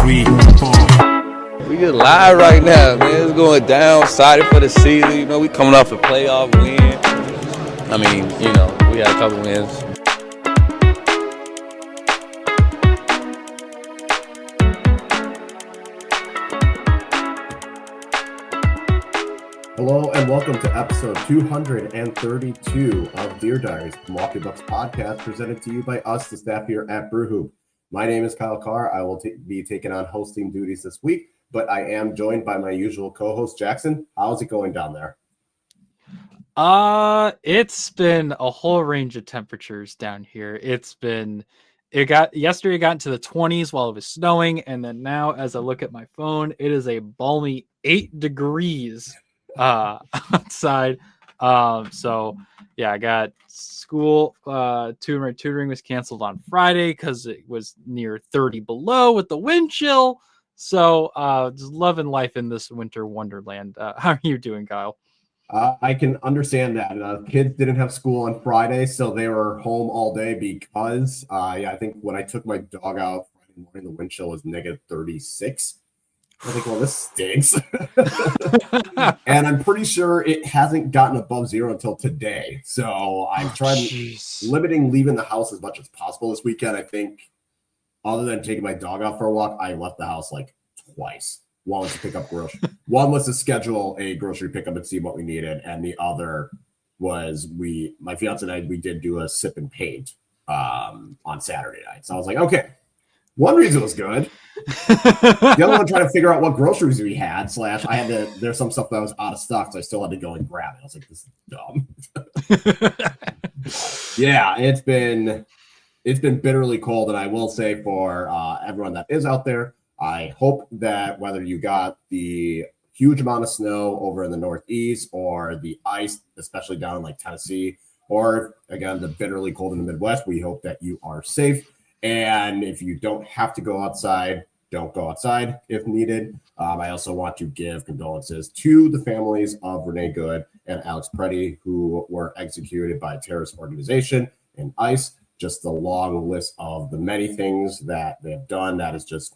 3, 4. We just live right now, man. It's going down, excited for the season. You know, we coming off a playoff win. I mean, you know, we had a couple wins. Hello and welcome to episode 232 of Deer Diaries, the Milwaukee Bucks podcast, presented to you by us, the staff here at Brewhoop. My name is Kyle Carr. I will be taking on hosting duties this week, but I am joined by my usual co-host, Jackson. How's it going down there? It's been a whole range of temperatures down here. Yesterday it got into the 20s while it was snowing, and then now as I look at my phone, it is a balmy 8 degrees outside. So yeah, I got school. Tutoring was canceled on Friday because it was near 30 below with the wind chill. So just loving life in this winter wonderland. How are you doing, Kyle? I can understand that. Kids didn't have school on Friday, so they were home all day because I think when I took my dog out Friday morning, the wind chill was negative 36. I think, well, this stinks. And I'm pretty sure it hasn't gotten above zero until today. So I've tried limiting leaving the house as much as possible this weekend. I think other than taking my dog out for a walk, I left the house like twice. One was to pick up groceries. One was to schedule a grocery pickup and see what we needed. And the other was my fiance and I, we did do a sip and paint on Saturday night. So I was like, okay. One reason was good. The other one trying to figure out what groceries we had. There's some stuff that was out of stock, so I still had to go and grab it. I was like, this is dumb. Yeah, it's been bitterly cold, and I will say for everyone that is out there, I hope that whether you got the huge amount of snow over in the Northeast or the ice, especially down in like Tennessee, or again, the bitterly cold in the Midwest, we hope that you are safe. And if you don't have to go outside, don't go outside if needed. I also want to give condolences to the families of Renee Good and Alex Preddy, who were executed by a terrorist organization and ICE. Just the long list of the many things that they have done that is just,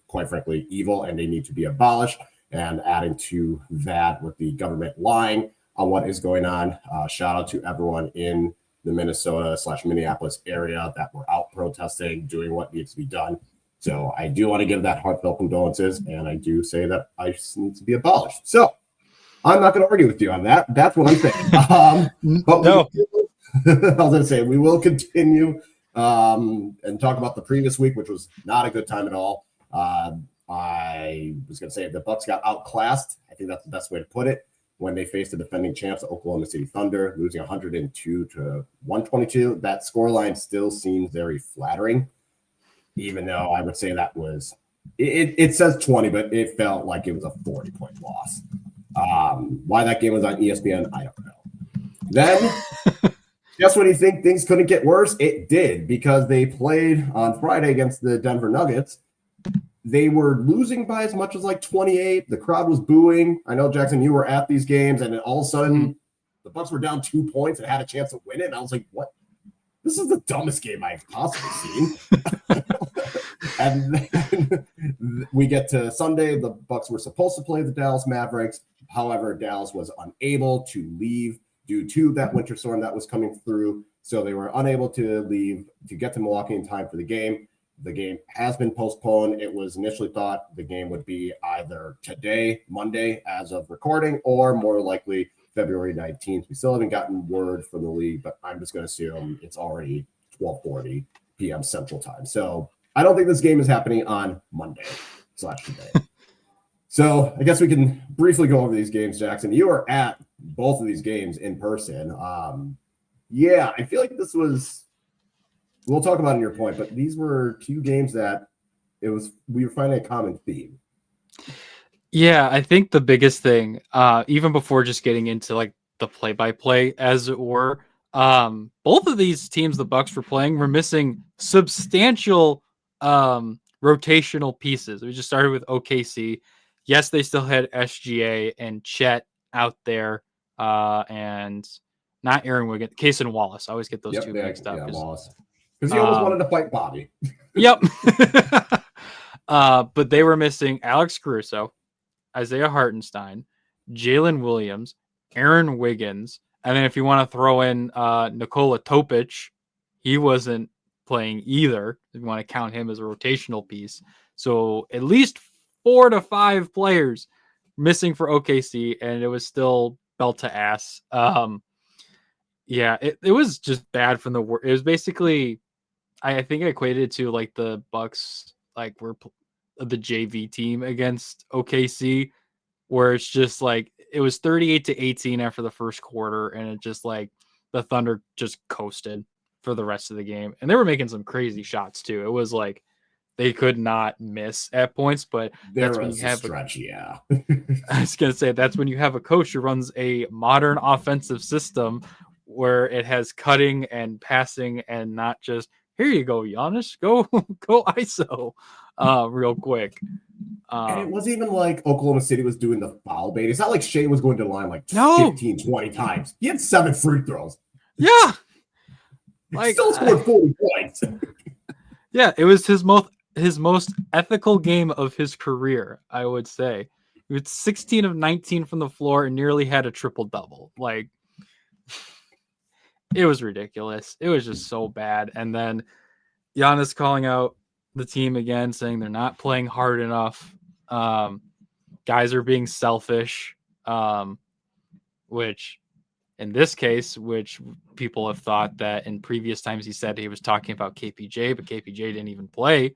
quite frankly, evil, and they need to be abolished. And adding to that with the government lying on what is going on, shout out to everyone in the Minnesota/Minneapolis area that were out protesting, doing what needs to be done. So I do want to give that heartfelt condolences, and I do say that ICE needs to be abolished. So I'm not going to argue with you on that. That's what I'm saying. But no. I was going to say we will continue and talk about the previous week, which was not a good time at all. I was going to say if the Bucks got outclassed, I think that's the best way to put it, when they faced the defending champs, the Oklahoma City Thunder, losing 102 to 122. That scoreline still seems very flattering, even though I would say that was it says 20, but it felt like it was a 40-point loss. Why that game was on ESPN, I don't know. Then, just when you think things couldn't get worse, it did, because they played on Friday against the Denver Nuggets. They were losing by as much as like 28. The crowd was booing. I know, Jackson, you were at these games, and then all of a sudden, the Bucks were down 2 points and had a chance to win it. And I was like, what? This is the dumbest game I've possibly seen. And then we get to Sunday. The Bucks were supposed to play the Dallas Mavericks. However, Dallas was unable to leave due to that winter storm that was coming through. So they were unable to leave to get to Milwaukee in time for the game. The game has been postponed. It was initially thought the game would be either today, Monday, as of recording, or more likely February 19th. We still haven't gotten word from the league, but I'm just going to assume it's already 12:40 p.m. Central Time. So I don't think this game is happening on Monday/today. So I guess we can briefly go over these games, Jackson. You were at both of these games in person. Yeah, I feel like this was... We'll talk about it in your point, but these were two games that we were finding a common theme. Yeah, I think the biggest thing, even before just getting into like the play-by-play, as it were, both of these teams the Bucks were playing were missing substantial rotational pieces. We just started with OKC. Yes, they still had SGA and Chet out there, and not Aaron Wiggins, Case and Wallace. I always get those two mixed up. Yeah, Wallace. Because he almost wanted to fight Bobby. Yep. But they were missing Alex Caruso, Isaiah Hartenstein, Jalen Williams, Aaron Wiggins, and then if you want to throw in Nikola Topic, he wasn't playing either. If you want to count him as a rotational piece. So at least 4 to 5 players missing for OKC, and it was still belt to ass. Yeah, it was just bad from the work. It was basically, I think I equated it to like the Bucks, like were the JV team against OKC, where it's just like it was 38-18 after the first quarter, and it just like the Thunder just coasted for the rest of the game, and they were making some crazy shots too. It was like they could not miss at points, but that's when you have stretch. Yeah, I was gonna say that's when you have a coach who runs a modern offensive system where it has cutting and passing, and not just here you go, Giannis, go ISO, real quick. And it wasn't even like Oklahoma City was doing the foul bait. It's not like Shea was going to the line like 15, 20 times. He had 7 free throws. Yeah. Like, still scored 40 points. Yeah, it was his most ethical game of his career, I would say. He was 16 of 19 from the floor and nearly had a triple-double. Like, it was ridiculous. It was just so bad. And then Giannis calling out the team again, saying they're not playing hard enough. Guys are being selfish, which in this case, which people have thought that in previous times he said he was talking about KPJ, but KPJ didn't even play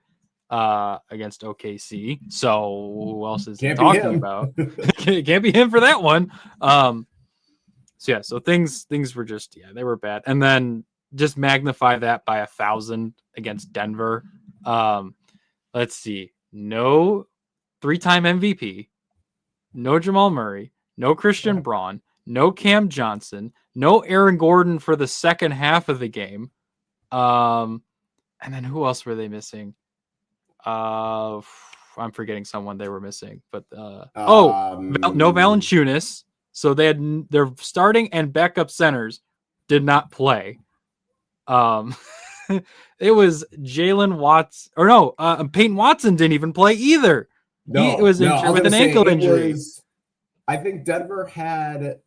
against OKC. So who else is he talking about? Can't be him for that one. So yeah, so things were just, they were bad. And then just magnify that by 1,000 against Denver. Let's see. No 3-time MVP, no Jamal Murray, no Christian Braun, no Cam Johnson, no Aaron Gordon for the second half of the game. And then who else were they missing? I'm forgetting someone they were missing, but no Valanciunas. So they had their starting and backup centers did not play. It was Jalen Watts, or no, Peyton Watson didn't even play either. He was injured with an ankle injury. I think Denver had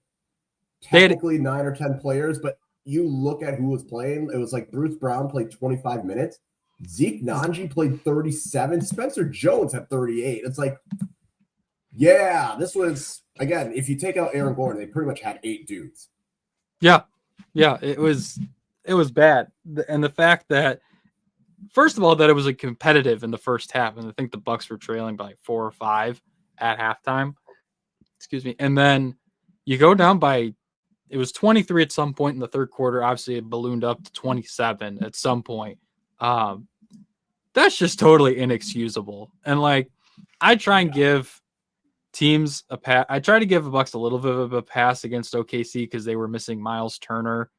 technically 9 or 10 players, but you look at who was playing. It was like Bruce Brown played 25 minutes. Zeke Nanji played 37. Spencer Jones had 38. It's like, yeah, this was, again, if you take out Aaron Gordon, they pretty much had 8 dudes. Yeah, it was bad. And the fact that, first of all, that it was competitive in the first half, and I think the Bucks were trailing by like 4 or 5 at halftime. Excuse me. And then you go down by, it was 23 at some point in the third quarter. Obviously, it ballooned up to 27 at some point. That's just totally inexcusable. And like, I try and give teams a pass. I try to give the Bucks a little bit of a pass against OKC because they were missing Miles Turner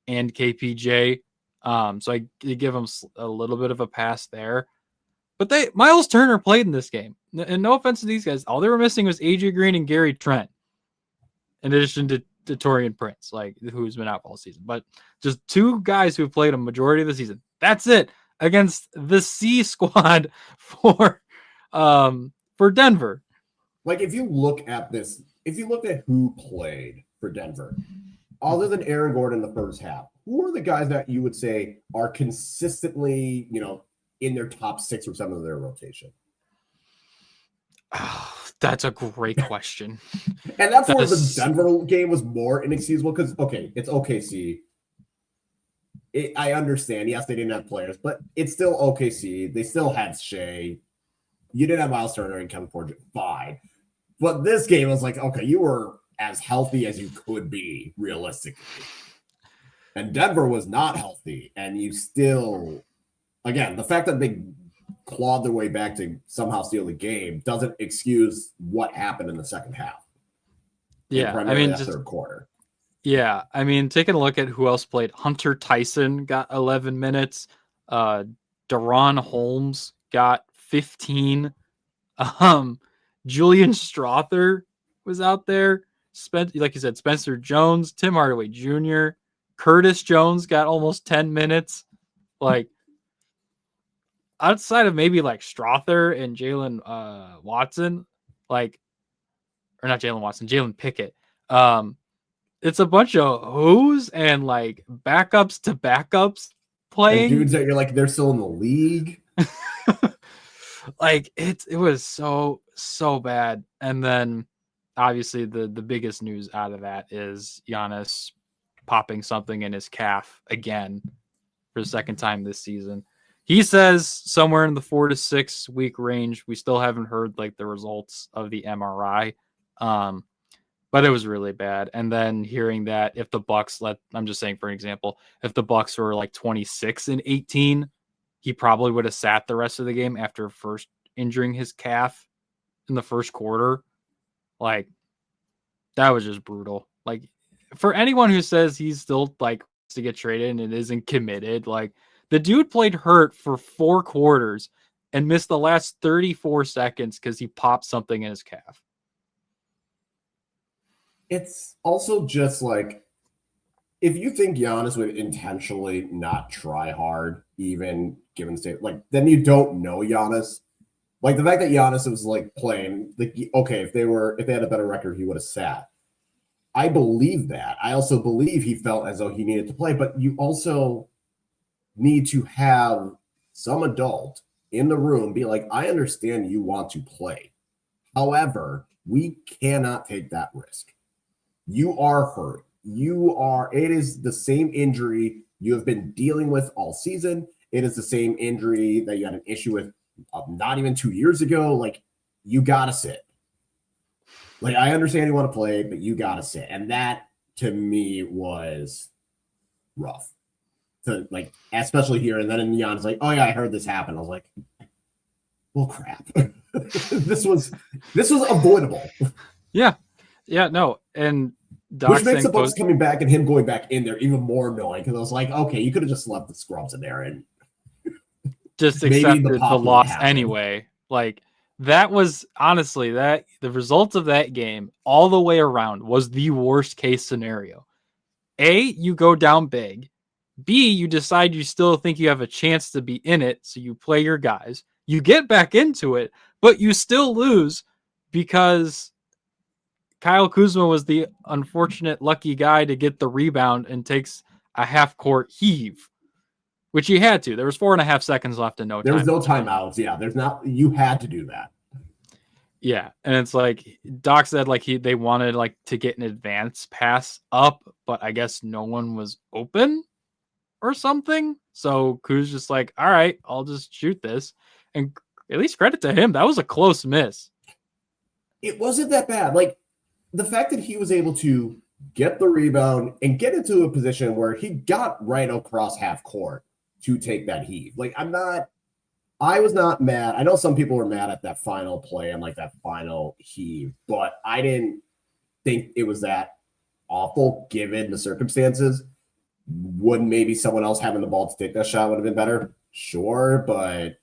and KPJ. So I give them a little bit of a pass there. But Miles Turner played in this game. And no offense to these guys, all they were missing was AJ Green and Gary Trent, in addition to Taurean Prince, like who's been out all season. But just 2 guys who played a majority of the season. That's it against the C squad for Denver. Like if you look at this, if you look at who played for Denver, other than Aaron Gordon in the first half, who are the guys that you would say are consistently, in their top 6 or 7 of their rotation? Oh, that's a great question. And that's where the Denver game was more inexcusable because, okay, it's OKC. I understand. Yes, they didn't have players, but it's still OKC. They still had Shea. You didn't have Miles Turner and Kevin Porter. Fine. But this game was like, okay, you were as healthy as you could be, realistically. And Denver was not healthy. And you still, again, the fact that they clawed their way back to somehow steal the game doesn't excuse what happened in the second half. Yeah, I mean, just third quarter. Yeah, I mean, taking a look at who else played. Hunter Tyson got 11 minutes. Deron Holmes got 15. Julian Strother was out there. Like you said, Spencer Jones, Tim Hardaway Jr., Curtis Jones got almost 10 minutes. Like, outside of maybe like Strother and Jalen Watson, like, or not Jalen Watson, Jalen Pickett. It's a bunch of who's and like backups to backups And playing. dudes that you're like, they're still in the league. Like it was so bad. And then obviously the biggest news out of that is Giannis popping something in his calf again for the second time this season. He says somewhere in the 4 to 6 week range. We still haven't heard like the results of the MRI. But it was really bad. And then hearing that if the Bucks I'm just saying for an example, if the Bucks were like 26-18, he probably would have sat the rest of the game after first injuring his calf in the first quarter. Like, that was just brutal. Like, for anyone who says he's still like to get traded and isn't committed, like the dude played hurt for 4 quarters and missed the last 34 seconds because he popped something in his calf. It's also just like, if you think Giannis would intentionally not try hard, even given state, like, then you don't know Giannis. Like, the fact that Giannis was like playing, like, okay, if they had a better record, he would have sat. I believe that. I also believe he felt as though he needed to play, but you also need to have some adult in the room be like, I understand you want to play. However, we cannot take that risk. You are hurt. It is the same injury you have been dealing with all season. It is the same injury that you had an issue with not even 2 years ago. Like, you got to sit. Like, I understand you want to play, but you got to sit. And that, to me, was rough. To, like, especially here. And then in Neon's like, oh, yeah, I heard this happen. I was like, well, crap. This was avoidable. Yeah. Yeah, no. And which makes the Bucks coming back and him going back in there even more annoying, because I was like, okay, you could have just left the scrubs in there and just accepted the loss anyway. Like, that was honestly the result of that game all the way around was the worst case scenario. A, you go down big. B, you decide you still think you have a chance to be in it, so you play your guys. You get back into it, but you still lose because Kyle Kuzma was the unfortunate lucky guy to get the rebound and takes a half-court heave, which he had to. There was 4.5 seconds left and there was no timeouts. Yeah, there's not. You had to do that. Yeah, and it's like Doc said, like they wanted like to get an advance pass up, but I guess no one was open or something. So Kuz just like, all right, I'll just shoot this. And at least credit to him, that was a close miss. It wasn't that bad. Like, the fact that he was able to get the rebound and get into a position where he got right across half court to take that heave. Like, I was not mad. I know some people were mad at that final play and like that final heave, but I didn't think it was that awful given the circumstances. Would maybe someone else having the ball to take that shot would have been better? Sure, but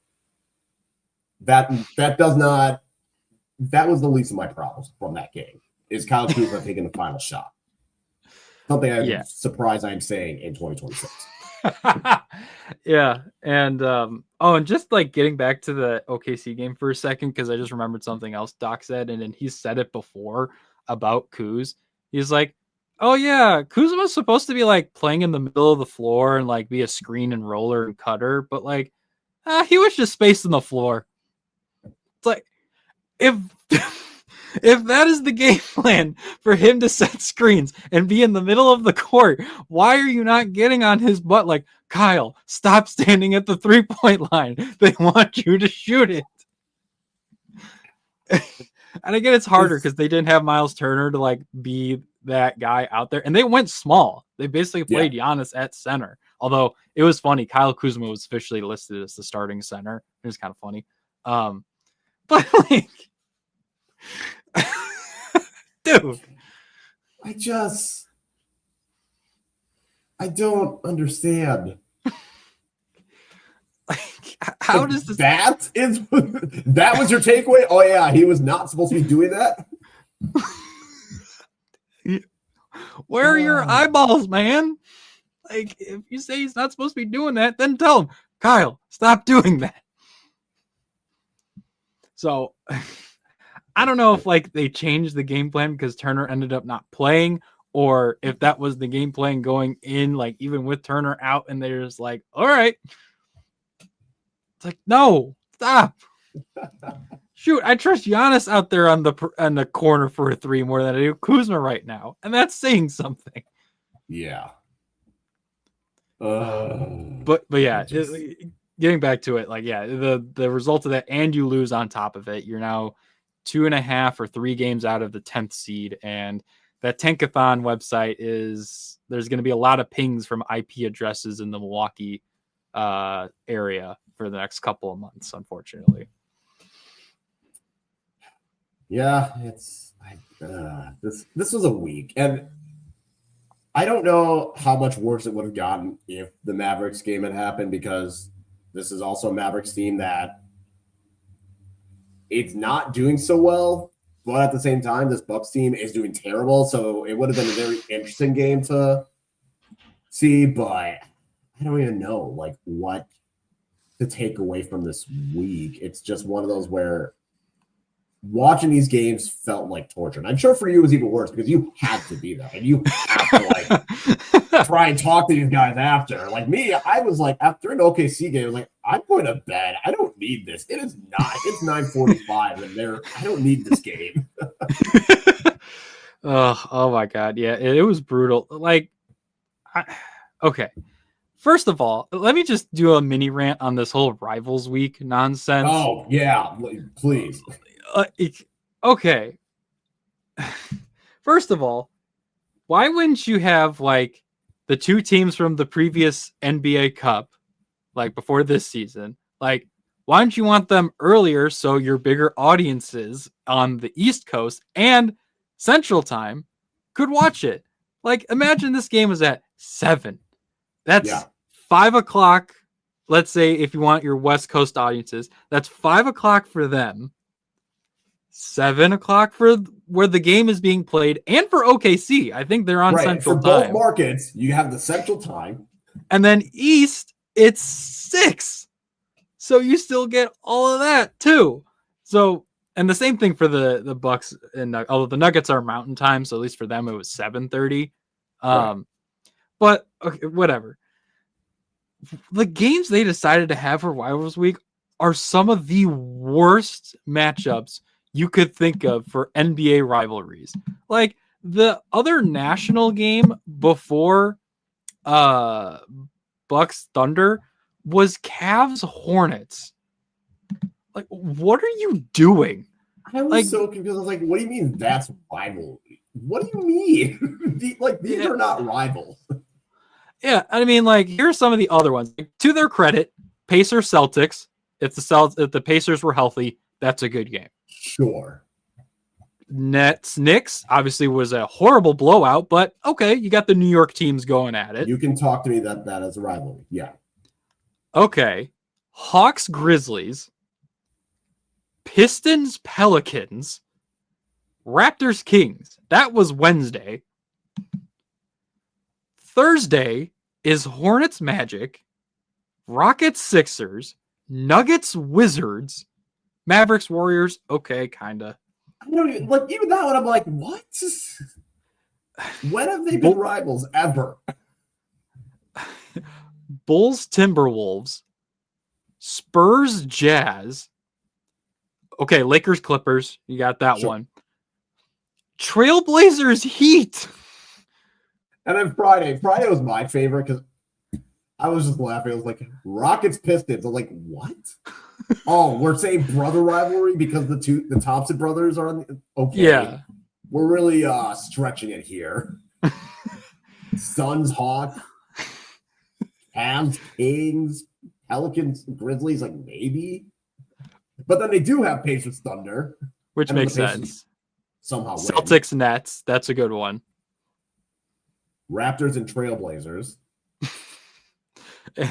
that was the least of my problems from that game. Is Kyle Kuzma taking the final shot? Something I'm surprised I'm saying in 2026. Yeah, and and just like getting back to the OKC game for a second, because I just remembered something else Doc said, and then he said it before about Kuz. He's like, oh yeah, Kuzma was supposed to be like playing in the middle of the floor and like be a screen and roller and cutter, but like he was just spacing the floor. It's like, if if that is the game plan for him to set screens and be in the middle of the court, why are you not getting on his butt like, Kyle, stop standing at the 3-point line. They want you to shoot it. And again, it's harder because they didn't have Miles Turner to like be that guy out there. And they went small. They basically played Giannis at center. Although it was funny, Kyle Kuzma was officially listed as the starting center. It was kind of funny. But like, dude, I don't understand. Like, how does this? That was your takeaway? Oh yeah, he was not supposed to be doing that. Where are your eyeballs, man? Like, if you say he's not supposed to be doing that, then tell him, Kyle, stop doing that. So I don't know if like they changed the game plan because Turner ended up not playing, or if that was the game plan going in, like even with Turner out, and they're just like, all right. It's like, no, stop. Shoot, I trust Giannis out there on the corner for a three more than I do Kuzma right now, and that's saying something. Yeah. But yeah, getting back to it, like the result of that, and you lose on top of it, you're now 2.5 or 3 games out of the 10th seed, and that Tankathon website there's going to be a lot of pings from IP addresses in the Milwaukee area for the next couple of months, unfortunately. Yeah, this was a week, and I don't know how much worse it would have gotten if the Mavericks game had happened, because this is also a Mavericks team that it's not doing so well, but at the same time, this Bucks team is doing terrible. So it would have been a very interesting game to see, but I don't even know like what to take away from this week. It's just one of those where watching these games felt like torture. And I'm sure for you it was even worse because you had to be there and you have to like try and talk to these guys after. Like me, I was like, after an OKC game, I was like, I'm going to bed. I don't need this. It's 9:45 and I don't need this game. Oh my God. Yeah, it was brutal. Like, okay. First of all, let me just do a mini rant on this whole Rivals Week nonsense. Oh, yeah, please. Okay. First of all, why wouldn't you have like the 2 teams from the previous NBA Cup, like before this season? Like, why don't you want them earlier so your bigger audiences on the East Coast and Central Time could watch it? Like, imagine this game was at 7. That's 5 o'clock. Let's say if you want your West Coast audiences, that's 5 o'clock for them. 7 o'clock for where the game is being played, and for OKC. I think they're on Central for Time. both markets, you have the Central Time. And then East, it's 6. So you still get all of that too. So, and the same thing for the Bucks, and although the Nuggets are Mountain Time, so at least for them it was 7:30. But okay, whatever. The games they decided to have for Rivals Week are some of the worst matchups you could think of for NBA rivalries. Like the other national game before Bucks Thunder was Cavs Hornets. Like, what are you doing? I was so confused. I was like, what do you mean that's rivalry? What do you mean? These are not rivals. Yeah, I mean, like, here's some of the other ones. Like, to their credit, Pacers Celtics. If the Pacers were healthy, that's a good game. Sure. Nets Knicks obviously was a horrible blowout, but okay, you got the New York teams going at it. You can talk to me that is a rivalry. Yeah. Okay. Hawks Grizzlies, Pistons Pelicans, Raptors Kings. That was Wednesday. Thursday is Hornets Magic, Rockets Sixers, Nuggets Wizards, Mavericks Warriors. Okay, kinda. I don't even like even that one. I'm like, what? When have they been rivals ever? Bulls Timberwolves, Spurs Jazz. Okay, Lakers Clippers. You got that one. Trailblazers Heat. And then Friday was my favorite because I was just laughing. I was like, Rockets Pistons. I was like, what? Oh, we're saying brother rivalry because the Thompson brothers are on the okay. Yeah. We're really stretching it here. Suns, Hawks, Cavs, Kings, Pelicans, Grizzlies, like maybe. But then they do have Pacers Thunder. Which makes sense. Somehow Celtics Nets. That's a good one. Raptors and Trailblazers.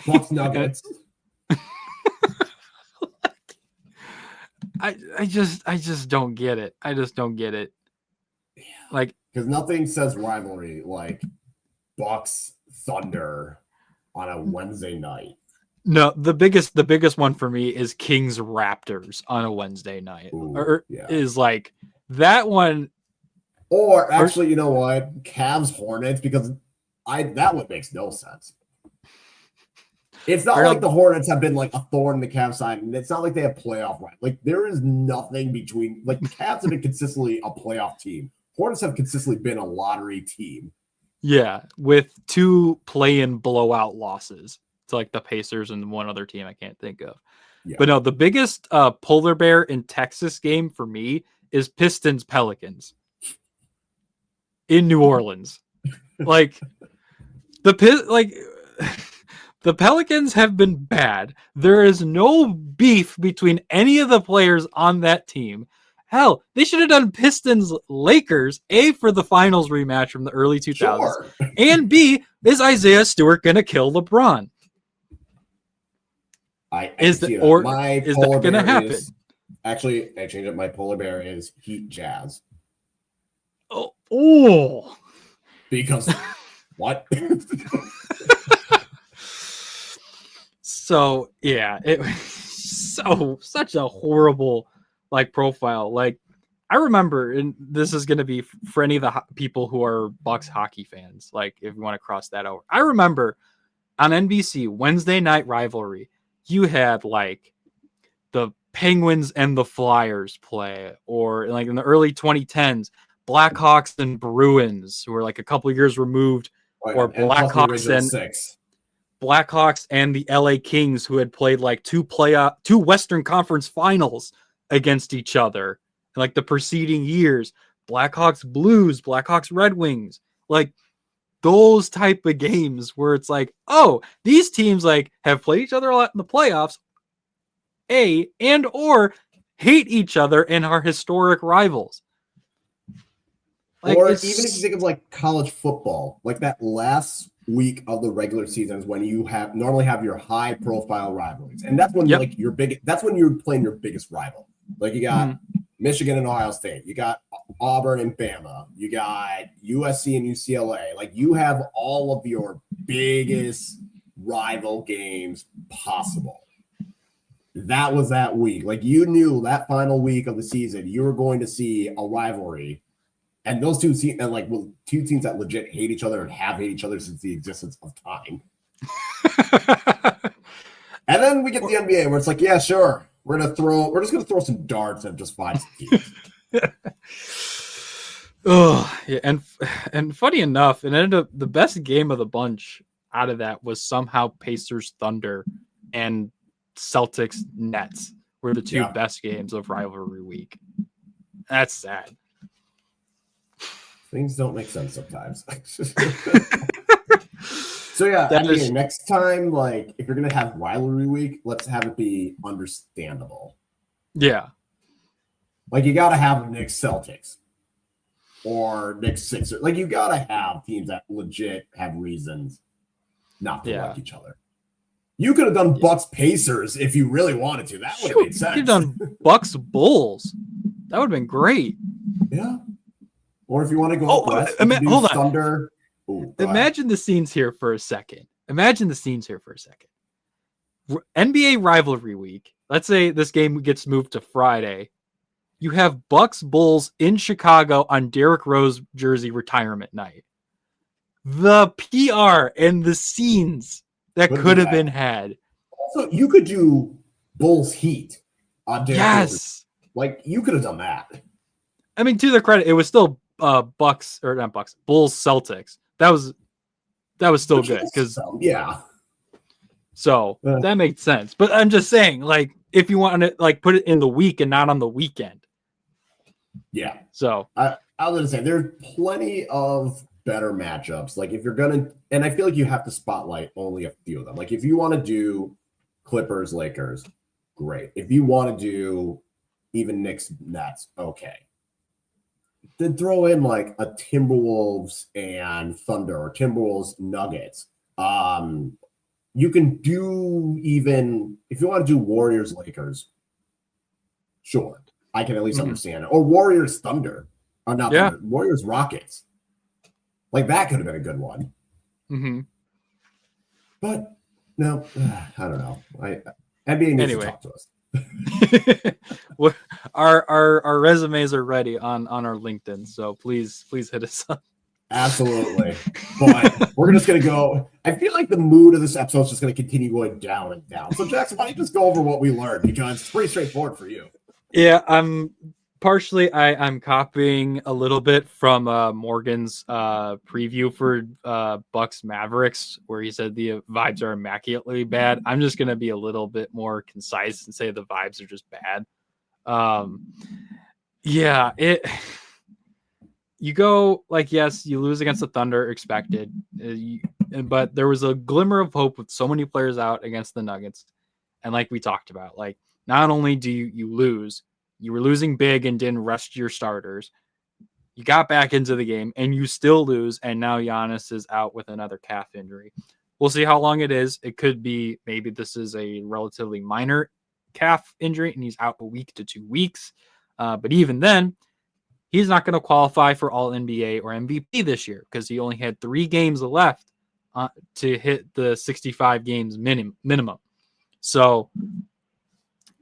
Bucks Nuggets. I just don't get it. I just don't get it. Yeah. Like, because nothing says rivalry like Bucks Thunder on a Wednesday night. No, the biggest one for me is Kings Raptors on a Wednesday night. Ooh, yeah. Is like that one. Or actually, you know what? Cavs Hornets, because that one makes no sense. It's not like the Hornets have been like a thorn in the Cavs side, and it's not like they have playoff right. Like there is nothing between. Like the Cavs have been consistently a playoff team. Hornets have consistently been a lottery team. Yeah, with 2 play-in blowout losses to like the Pacers and one other team I can't think of. Yeah. But no, the biggest polar bear in Texas game for me is Pistons Pelicans in New Orleans. Like the Pelicans have been bad. There is no beef between any of the players on that team. Hell, they should have done Pistons Lakers, A, for the finals rematch from the early 2000s, sure. And B, is Isaiah Stewart going to kill LeBron? Is that going to happen? Actually, I changed it. My polar bear is Heat Jazz. Oh. Because what? So yeah, it was such a horrible like profile. Like I remember, and this is going to be for any of the people who are Bucks hockey fans. Like if you want to cross that over, I remember on NBC Wednesday Night Rivalry, you had like the Penguins and the Flyers play, or like in the early 2010s, Blackhawks and Bruins, who were like a couple years removed, or Blackhawks and the LA Kings, who had played like 2 Western Conference finals against each other in like the preceding years. Blackhawks Blues, Blackhawks Red Wings, like those type of games where it's like, oh, these teams like have played each other a lot in the playoffs, and or hate each other and are historic rivals. Like, or even if you think of like college football, like that last week of the regular season is when you normally have your high profile rivalries, and that's when like your big. That's when you're playing your biggest rival. Like you got Michigan and Ohio State, you got Auburn and Bama, you got USC and UCLA. Like you have all of your biggest rival games possible. That was that week. Like you knew that final week of the season, you were going to see a rivalry. And those two teams, and like two teams that legit hate each other and have hated each other since the existence of time. And then we get the NBA where it's like, yeah, sure, we're just gonna throw some darts and just find some teams. Oh, yeah, and funny enough, it ended up the best game of the bunch out of that was somehow Pacers Thunder and Celtics Nets were the 2 best games of rivalry week. That's sad. Things don't make sense sometimes. So yeah, next time, like if you're gonna have rivalry week, let's have it be understandable. Yeah. Like you gotta have Knicks Celtics or Knicks Sixers. Like you gotta have teams that legit have reasons not to like each other. You could have done Bucks Pacers if you really wanted to. That would have made sense. You could have done Bucks Bulls. That would have been great. Yeah. Or if you want to go west, hold on. Thunder. Ooh, Imagine the scenes here for a second. NBA rivalry week. Let's say this game gets moved to Friday. You have Bucks Bulls in Chicago on Derrick Rose jersey retirement night. The PR and the scenes that could have been had. Also, you could do Bulls Heat on Derrick Rose. Like you could have done that. I mean, to their credit, it was still Bulls Celtics. That was still good because so that makes sense. But I'm just saying, like, if you want to like put it in the week and not on the weekend. Yeah. So I was gonna say there's plenty of better matchups. Like if you're gonna, and I feel like you have to spotlight only a few of them. Like if you want to do Clippers Lakers, great. If you want to do even Knicks Nets, okay. Then throw in like a Timberwolves and Thunder or Timberwolves Nuggets. You can do even if you want to do Warriors Lakers. Sure, I can at least understand it. Or Warriors Thunder, or not Thunder, Warriors Rockets. Like that could have been a good one. Mm-hmm. But No, I don't know. NBA needs to Anyway. talk to us. our resumes are ready on our LinkedIn, so please hit us up. Absolutely. But we're just going to go. I feel like the mood of this episode is just going to continue going down and down. So, Jackson, why don't you just go over what we learned? Because it's pretty straightforward for you. Yeah, I'm copying a little bit from Morgan's preview for Bucks Mavericks, where he said the vibes are immaculately bad. I'm just going to be a little bit more concise and say the vibes are just bad. Yeah, you go like, yes, you lose against the Thunder, expected, but there was a glimmer of hope with so many players out against the Nuggets, and like we talked about, like not only do you lose, you were losing big and didn't rest your starters. You got back into the game and you still lose, and now Giannis is out with another calf injury. We'll see how long it is. It could be maybe this is a relatively minor calf injury and he's out a week to 2 weeks. But even then, he's not going to qualify for All NBA or MVP this year because he only had 3 games left to hit the 65 games minimum. So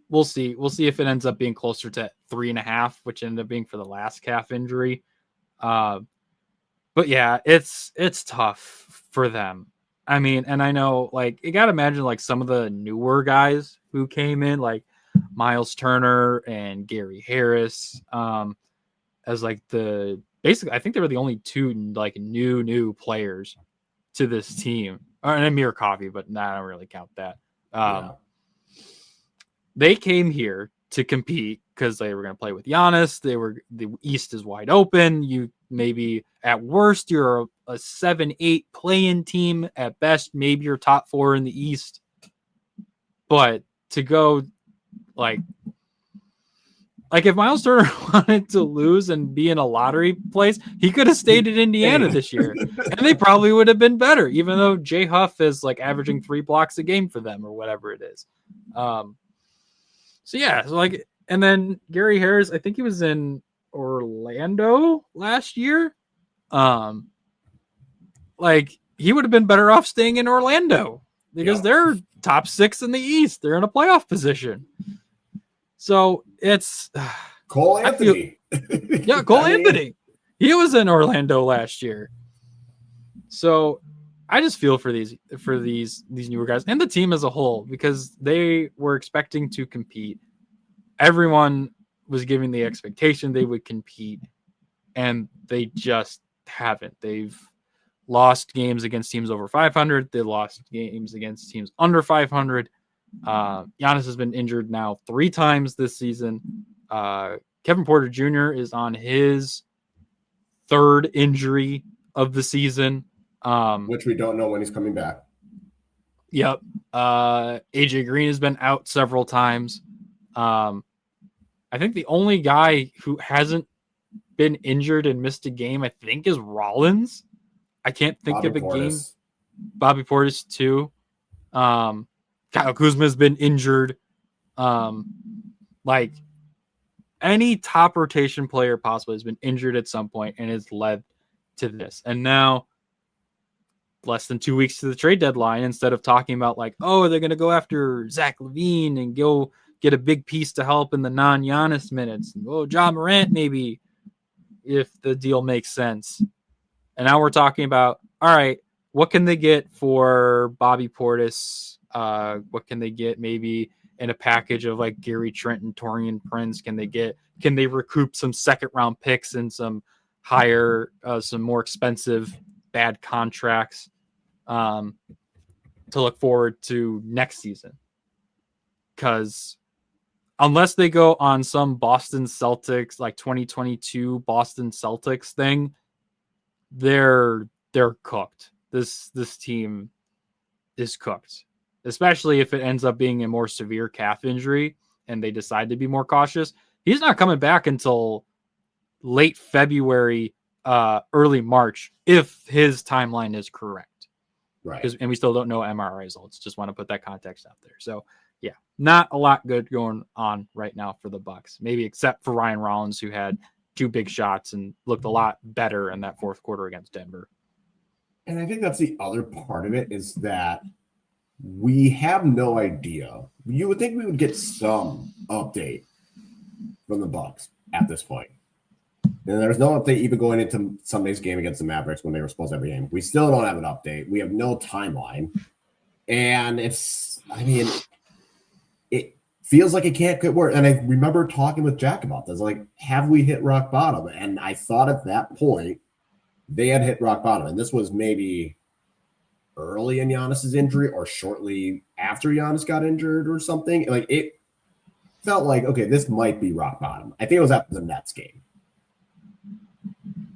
we'll see. We'll see if it ends up being closer to 3.5, which ended up being for the last calf injury. But yeah, it's tough for them. I mean, and I know, like, you got to imagine, like, some of the newer guys who came in, like Miles Turner and Gary Harris, as like basically, I think they were the only 2 like new players to this team, or an Amir Coffee, but I don't really count that. They came here to compete because they were going to play with Giannis. The East is wide open. You maybe at worst you're a 7-8 play-in team. At best, maybe you're top 4 in the East. But to go like if Miles Turner wanted to lose and be in a lottery place, he could have stayed in Indiana this year, and they probably would have been better. Even though Jay Huff is like averaging 3 blocks a game for them or whatever it is. So yeah, and then Gary Harris, I think he was in Orlando last year. Like he would have been better off staying in Orlando because they're top 6 in the East. They're in a playoff position. So it's Cole Anthony. Cole Anthony. He was in Orlando last year. So I just feel for these newer guys and the team as a whole, because they were expecting to compete. Everyone was giving the expectation they would compete, and they just haven't. They've lost games against teams over 500. They lost games against teams under 500. Giannis has been injured now 3 times this season. Kevin Porter Jr. is on his 3rd injury of the season. Which we don't know when he's coming back. Yep. AJ Green has been out several times. I think the only guy who hasn't been injured and missed a game, I think, is Rollins. I can't think of a game. Bobby Portis too. Kyle Kuzma has been injured. Like any top rotation player possibly has been injured at some point and has led to this. And now, less than 2 weeks to the trade deadline, instead of talking about like, oh, they're going to go after Zach LaVine and go get a big piece to help in the non-Giannis minutes. And, oh, Ja Morant maybe, if the deal makes sense. And now we're talking about, all right, what can they get for Bobby Portis? What can they get maybe in a package of like Gary Trent and Taurean Prince? Can they recoup some 2nd round picks and some more expensive bad contracts to look forward to next season? Because unless they go on some Boston Celtics, like 2022 Boston Celtics thing, they're cooked. This team is cooked, especially if it ends up being a more severe calf injury and they decide to be more cautious. He's not coming back until late February, early March, if his timeline is correct. Right. And we still don't know MRI results. Just want to put that context out there. So yeah, not a lot good going on right now for the Bucks, maybe except for Ryan Rollins, who had 2 big shots and looked a lot better in that 4th quarter against Denver. And I think that's the other part of it, is that we have no idea. You would think we would get some update from the Bucks at this point. And there's no update even going into Sunday's game against the Mavericks when they were supposed to have a game. We still don't have an update. We have no timeline. And it feels like it can't get worse. And I remember talking with Jack about this. Like, have we hit rock bottom? And I thought at that point they had hit rock bottom. And this was maybe early in Giannis's injury or shortly after Giannis got injured or something. Like, it felt like, okay, this might be rock bottom. I think it was after the Nets game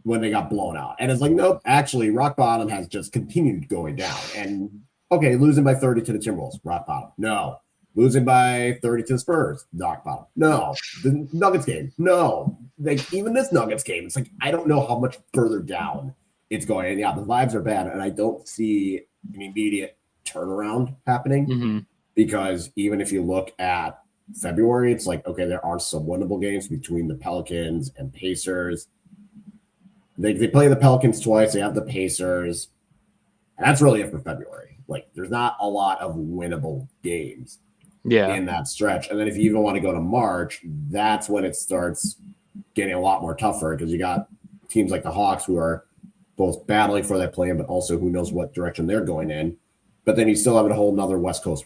when they got blown out. And it's like, nope, actually, rock bottom has just continued going down. And, okay, losing by 30 to the Timberwolves, rock bottom. No. Losing by 30 to the Spurs, rock bottom. No. The Nuggets game, no. Like, even this Nuggets game, it's like, I don't know how much further down it's going. And, yeah, the vibes are bad, and I don't see an immediate turnaround happening because even if you look at February, it's like, okay, there are some winnable games between the Pelicans and Pacers. They play the Pelicans twice. They have the Pacers. And that's really it for February. Like, there's not a lot of winnable games in that stretch. And then if you even want to go to March, that's when it starts getting a lot more tougher because you got teams like the Hawks who are both battling for that play-in, but also who knows what direction they're going in. But then you still have a whole nother West Coast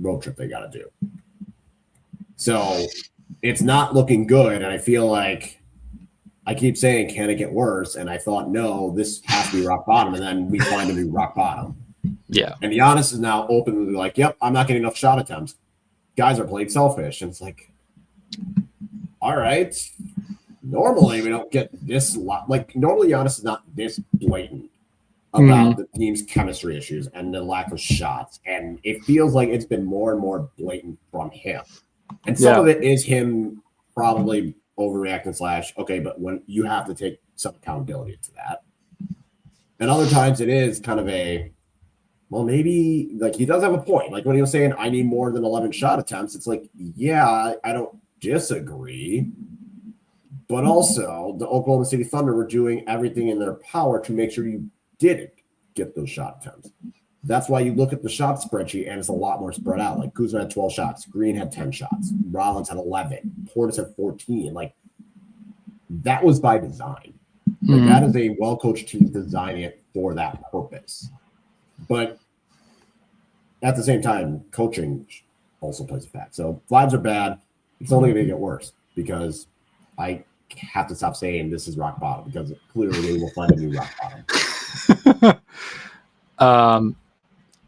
road trip they got to do. So it's not looking good. And I feel like I keep saying, can it get worse? And I thought, no, this has to be rock bottom. And then we find a new rock bottom. Yeah. And Giannis is now openly like, yep, I'm not getting enough shot attempts. Guys are playing selfish. And it's like, all right. Normally we don't get this lot. Like, normally Giannis is not this blatant about the team's chemistry issues and the lack of shots. And it feels like it's been more and more blatant from him. And some of it is him probably overreacting / okay, but when you have to take some accountability to that. And other times it is kind of well, maybe like he does have a point. Like when he was saying, I need more than 11 shot attempts. It's like, yeah, I don't disagree. But also the Oklahoma City Thunder were doing everything in their power to make sure you didn't get those shot attempts. That's why you look at the shot spreadsheet and it's a lot more spread out. Like Kuzma had 12 shots. Green had 10 shots. Rollins had 11. Portis had 14. Like that was by design. Like that is a well-coached team designing it for that purpose. But at the same time, coaching also plays a factor. So vibes are bad. It's only going to get worse because I have to stop saying this is rock bottom because clearly we will find a new rock bottom.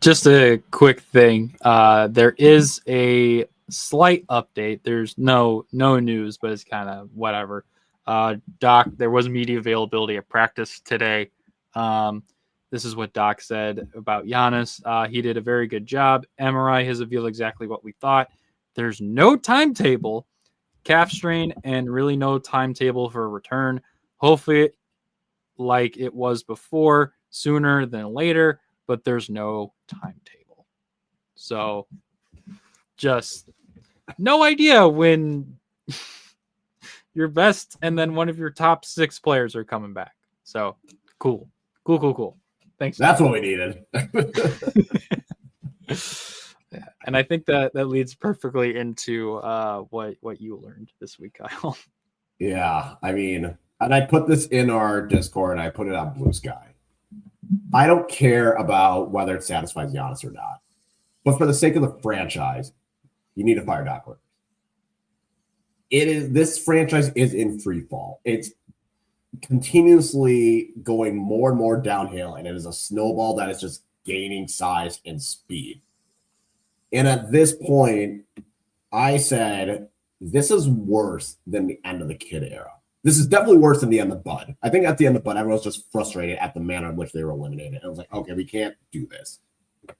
Just a quick thing. There is a slight update. There's no news, but it's kind of whatever. Doc, there was media availability at practice today. This is what Doc said about Giannis. He did a very good job. MRI has revealed exactly what we thought. There's no timetable, calf strain, and really no timetable for a return. Hopefully, like it was before, sooner than later, but there's no timetable. So just no idea when your best and then one of your top 6 players are coming back. So cool. Thanks. That's what we needed. Yeah, and I think that leads perfectly into what you learned this week, Kyle. Yeah, I mean, and I put this in our Discord. I put it on Blue Sky. I don't care about whether it satisfies Giannis or not, but for the sake of the franchise, you need to fire Doc Rivers. This franchise is in free fall. It's continuously going more and more downhill, and it is a snowball that is just gaining size and speed. And at this point, I said, this is worse than the end of the Kid era. This is definitely worse than the end of Bud. I think at the end of Bud, everyone was just frustrated at the manner in which they were eliminated. And I was like, okay, we can't do this.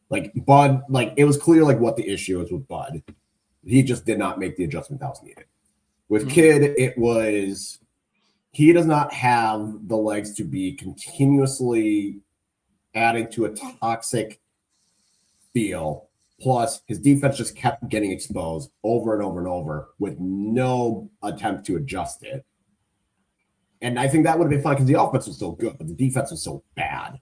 Like Bud, like it was clear like what the issue is with Bud. He just did not make the adjustment that was needed. With Kid, it was he does not have the legs to be continuously adding to a toxic feel. Plus, his defense just kept getting exposed over and over and over with no attempt to adjust it. And I think that would have been fine because the offense was so good, but the defense was so bad.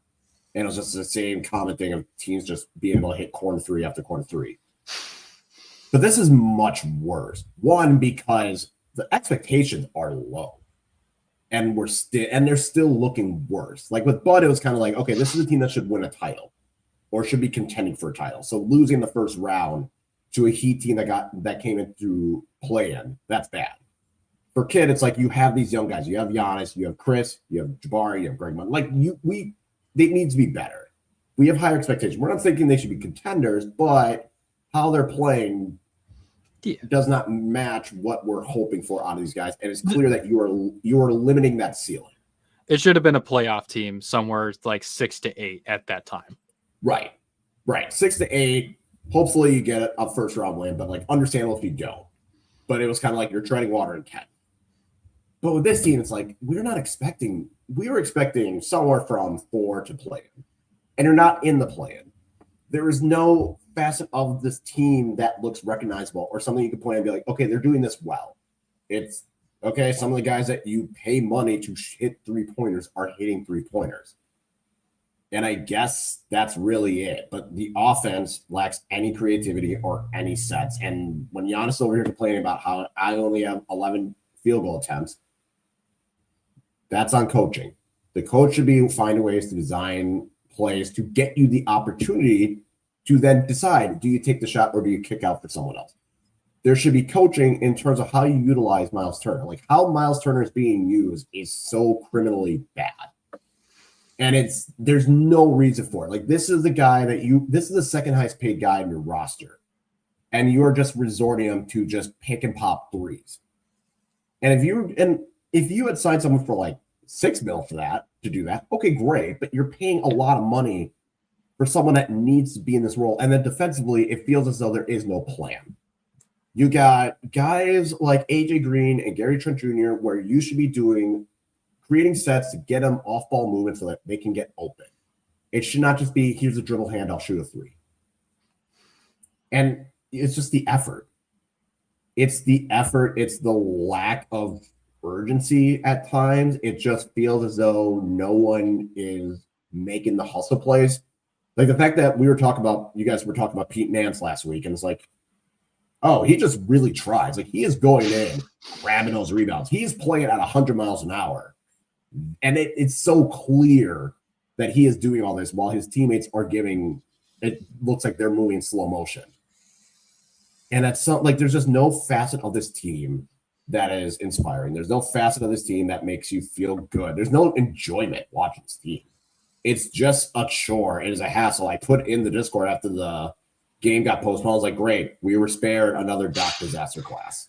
And it was just the same common thing of teams just being able to hit corner three after corner three. But this is much worse. One, because the expectations are low. And they're still looking worse. Like with Bud, it was kind of like, okay, this is a team that should win a title or should be contending for a title. So losing the first round to a Heat team that came in through play-in, that's bad. For Kid, it's like you have these young guys. You have Giannis, you have Chris, you have Jabari, you have Greg Monroe. Like they need to be better. We have higher expectations. We're not thinking they should be contenders, but how they're playing does not match what we're hoping for out of these guys. And it's clear that you are limiting that ceiling. It should have been a playoff team somewhere like 6 to 8 at that time. Right. 6 to 8. Hopefully you get a first round win, but like understandable if you don't. But it was kind of like you're treading water in Kent. But with this team, it's like we were expecting somewhere from 4 to play in. And you're not in the play-in. There is no facet of this team that looks recognizable or something you can point and be like, okay, they're doing this well. It's okay. Some of the guys that you pay money to hit 3-pointers are hitting 3-pointers. And I guess that's really it. But the offense lacks any creativity or any sets. And when Giannis over here complaining about how I only have 11 field goal attempts, that's on coaching. The coach should be finding ways to design plays to get you the opportunity to then decide, do you take the shot or do you kick out for someone else? There should be coaching in terms of how you utilize Miles Turner. Like how Miles Turner is being used is so criminally bad. And there's no reason for it. Like this is the guy this is the second highest paid guy in your roster. And you're just resorting him to just pick and pop threes. And if you had signed someone for like $6 million for that, to do that, okay, great. But you're paying a lot of money for someone that needs to be in this role. And then defensively, it feels as though there is no plan. You got guys like AJ Green and Gary Trent Jr., where you should be creating sets to get them off ball movement so that they can get open. It should not just be, here's a dribble hand, I'll shoot a 3. And it's just the effort. It's the effort. It's the lack of urgency at times. It just feels as though no one is making the hustle plays. Like the fact that you guys were talking about Pete Nance last week, and it's like, oh, he just really tries. Like he is going in, grabbing those rebounds. He's playing at 100 miles an hour. And it's so clear that he is doing all this while his teammates are it looks like they're moving in slow motion. And that's like, there's just no facet of this team that is inspiring. There's no facet of this team that makes you feel good. There's no enjoyment watching this team. It's just a chore. It is a hassle. I put in the Discord after the game got postponed. I was like, great, we were spared another Doc disaster class.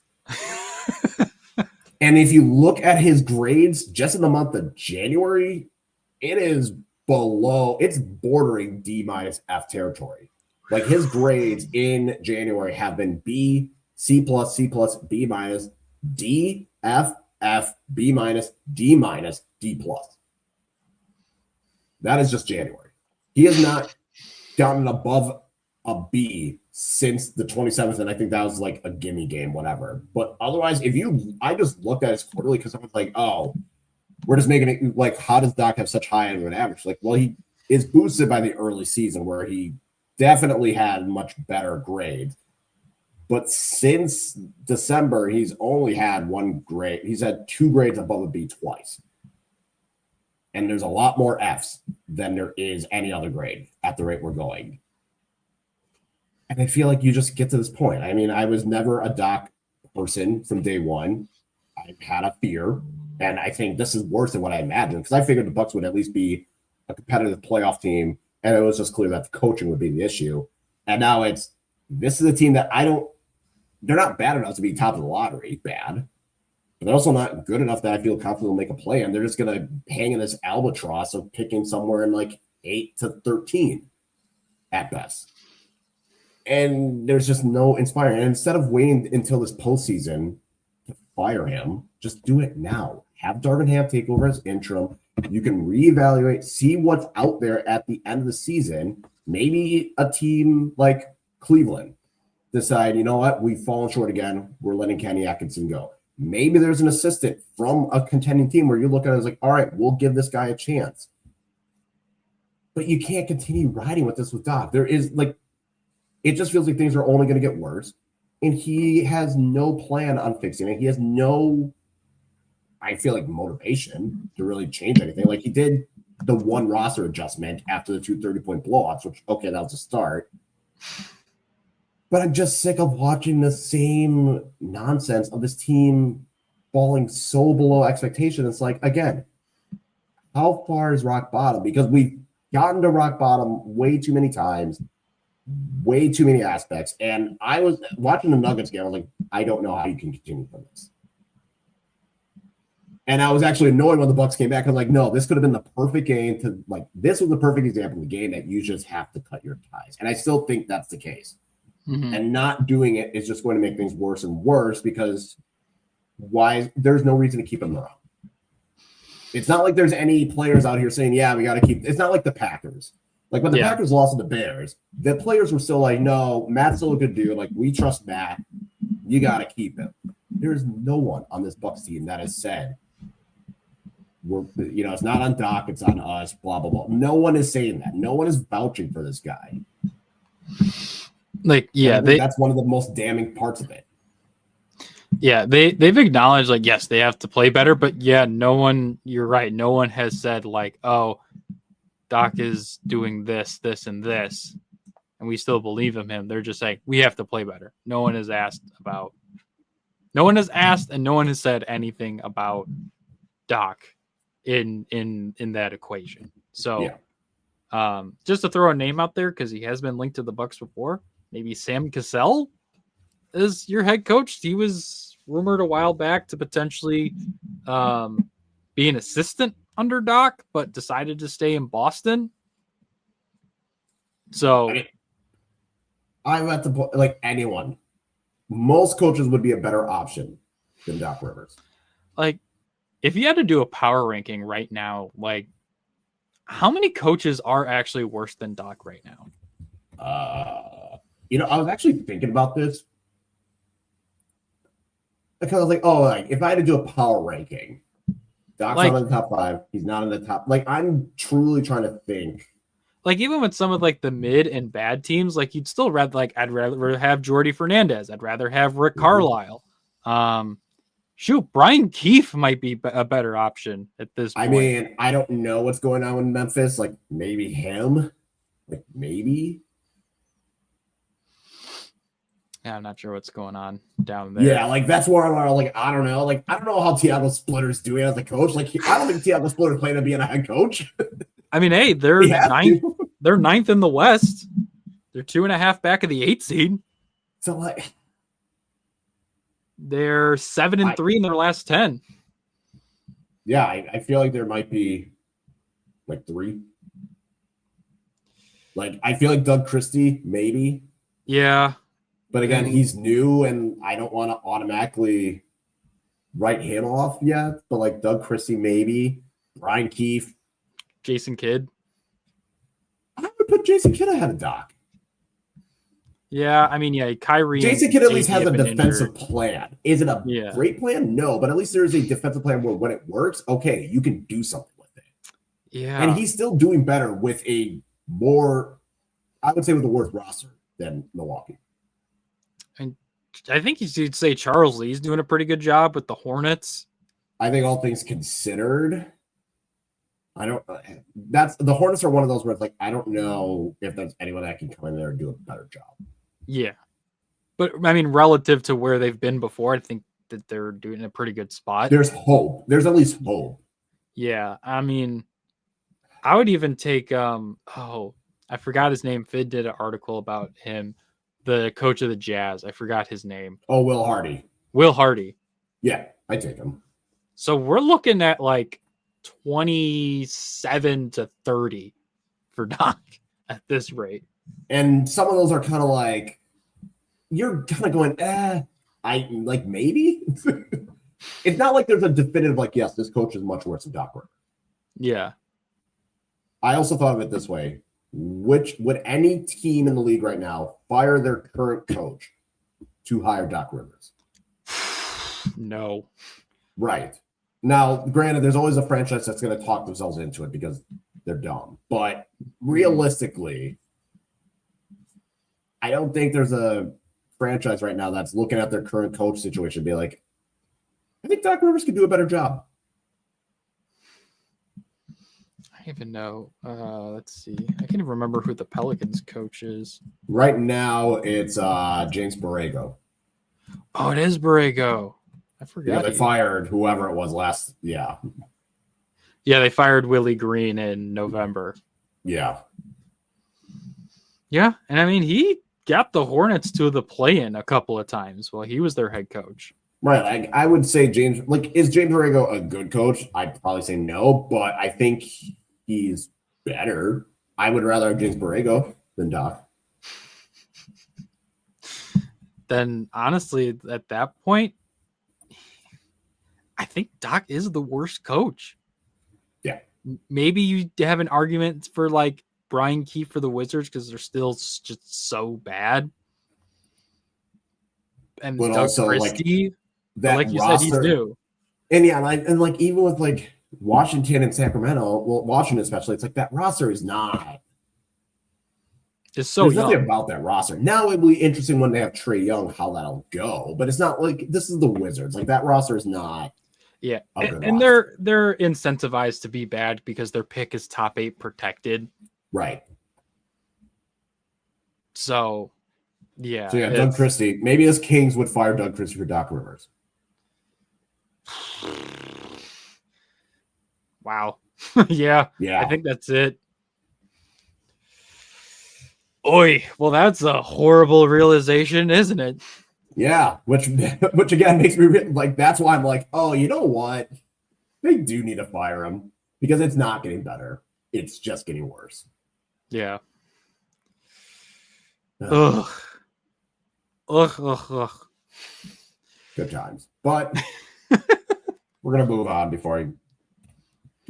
And if you look at his grades just in the month of January, it is it's bordering D- F territory. Like his grades in January have been B, C+, C+, B-, D, F, F, B-, D-, D+. That is just January. He has not gotten above a B since the 27th, and I think that was like a gimme game, whatever. But otherwise, I just looked at his quarterly because I was like, oh, we're just making it like, how does Doc have such high end of an average? Like, well, he is boosted by the early season where he definitely had much better grades. But since December, he's only had one grade. He's had 2 grades above a B twice. And there's a lot more Fs than there is any other grade at the rate we're going. And I feel like you just get to this point. I mean, I was never a Doc person from day one. I had a fear. And I think this is worse than what I imagined because I figured the Bucks would at least be a competitive playoff team. And it was just clear that the coaching would be the issue. And now this is a team that they're not bad enough to be top of the lottery, bad. But they're also not good enough that I feel confident will make a play. And they're just going to hang in this albatross of picking somewhere in like 8 to 13 at best. And there's just no inspiring. And instead of waiting until this postseason to fire him, just do it now. Have Darvin Ham take over as interim. You can reevaluate, see what's out there at the end of the season. Maybe a team like Cleveland decide, you know what, we've fallen short again. We're letting Kenny Atkinson go. Maybe there's an assistant from a contending team where you look at it as like, all right, we'll give this guy a chance. But you can't continue riding with this with Doc. There is like, it just feels like things are only going to get worse. And he has no plan on fixing it. He has no, I feel like, motivation to really change anything. Like he did the one roster adjustment after the 2 30-point blowouts, which, okay, that was a start. But I'm just sick of watching the same nonsense of this team falling so below expectation. It's like, again, how far is rock bottom? Because we've gotten to rock bottom way too many times, way too many aspects. And I was watching the Nuggets game. I was like, I don't know how you can continue from this. And I was actually annoyed when the Bucks came back. I was like, no, this could have been the perfect game to like, this was the perfect example of the game that you just have to cut your ties. And I still think that's the case. Mm-hmm. And not doing it is just going to make things worse and worse because there's no reason to keep them around. It's not like there's any players out here saying, yeah, we got to keep. It's not like the Packers. Like when the Packers lost to the Bears, the players were still like, no, Matt's still a good dude. Like we trust Matt. You got to keep him. There's no one on this Bucks team that has said, it's not on Doc, it's on us, blah, blah, blah. No one is saying that. No one is vouching for this guy. Like, yeah, that's one of the most damning parts of it. Yeah, they've acknowledged, like, yes, they have to play better, but yeah, you're right. No one has said, like, oh, Doc is doing this, this, and this, and we still believe in him. They're just saying, we have to play better. No one has asked, and no one has said anything about Doc in that equation. So, just to throw a name out there, because he has been linked to the Bucks before, maybe Sam Cassell is your head coach. He was rumored a while back to potentially be an assistant under Doc, but decided to stay in Boston. So I'm at the point, like anyone, most coaches would be a better option than Doc Rivers. Like, if you had to do a power ranking right now, like, how many coaches are actually worse than Doc right now? I was actually thinking about this. Because I was like, like if I had to do a power ranking, Doc's not in the top 5. He's not in the top. Like, I'm truly trying to think. Like, even with some of like the mid and bad teams, like you'd still rather, like, I'd rather have Jordy Fernandez. I'd rather have Rick Carlisle. Brian Keefe might be a better option at this point. I mean, I don't know what's going on in Memphis. Like, maybe him. Like, maybe. Yeah, I'm not sure what's going on down there. Yeah, like, that's where I'm like, I don't know. Like, I don't know how Tiago Splitter's doing as a coach. Like, I don't think Tiago Splitter's planning on being a head coach. I mean, hey, they're ninth. They're ninth in the West. They're 2.5 back of the 8 seed. So, like, they're 7-3 in their last 10. Yeah, I feel like there might be like 3. Like, I feel like Doug Christie, maybe. Yeah. But again, he's new, and I don't want to automatically write him off yet. But like Doug Christie, maybe. Brian Keefe. Jason Kidd. I would put Jason Kidd ahead of Doc. Yeah, I mean, Kyrie. Jason Kidd at least has a defensive plan. Is it a great plan? No, but at least there is a defensive plan where when it works, okay, you can do something with it. Yeah. And he's still doing better with a more, I would say, with a worse roster than Milwaukee. And I think you'd say Charles Lee's doing a pretty good job with the Hornets. I think all things considered, the Hornets are one of those where it's like, I don't know if there's anyone that can come in there and do a better job. Yeah. But I mean, relative to where they've been before, I think that they're doing a pretty good spot. There's hope. There's at least hope. Yeah. I mean, I would even take, I forgot his name. Fid did an article about him, the coach of the Jazz. I forgot his name. Oh, Will Hardy. Will Hardy. Yeah, I take him. So we're looking at like 27-30 for Doc at this rate. And some of those are kind of like, you're kind of going, I like maybe. It's not like there's a definitive like, yes, this coach is much worse than Doc Rivers. Yeah. I also thought of it this way. Which would any team in the league right now fire their current coach to hire Doc Rivers? No. Right. Now, granted, there's always a franchise that's going to talk themselves into it because they're dumb. But realistically, I don't think there's a franchise right now that's looking at their current coach situation and be like, I think Doc Rivers could do a better job. I even know. Let's see. I can't even remember who the Pelicans coach is. Right now, it's James Borrego. Oh, it is Borrego. I forgot. Yeah, they fired whoever it was last. Yeah. Yeah, they fired Willie Green in November. Yeah. Yeah, and I mean, he got the Hornets to the play-in a couple of times while he was their head coach. Right. I would say James, is James Borrego a good coach? I'd probably say no, but I think he's better. I would rather have James Borrego than Doc. Then, honestly, at that point, I think Doc is the worst coach. Yeah. Maybe you have an argument for like Brian Keefe for the Wizards because they're still just so bad. And But Doug also, Christie, that like you roster, said, he's new. And yeah, and even with Washington and Sacramento, well, Washington especially, it's like that roster is not. It's so There's young. nothing about that roster. Now it'll be interesting when they have Trae Young how that'll go, but it's not like this is the Wizards. Like that roster is not. Yeah, and roster. they're incentivized to be bad because their pick is top 8 protected. Right. So, yeah. So Doug Christie. Maybe as Kings would fire Doug Christie for Doc Rivers. Wow. Yeah. I think that's it. Oi. Well, that's a horrible realization, isn't it? Yeah. Which again makes me that's why I'm like, oh, you know what? They do need to fire him because it's not getting better. It's just getting worse. Yeah. Ugh. Ugh. Good times. But we're going to move on before I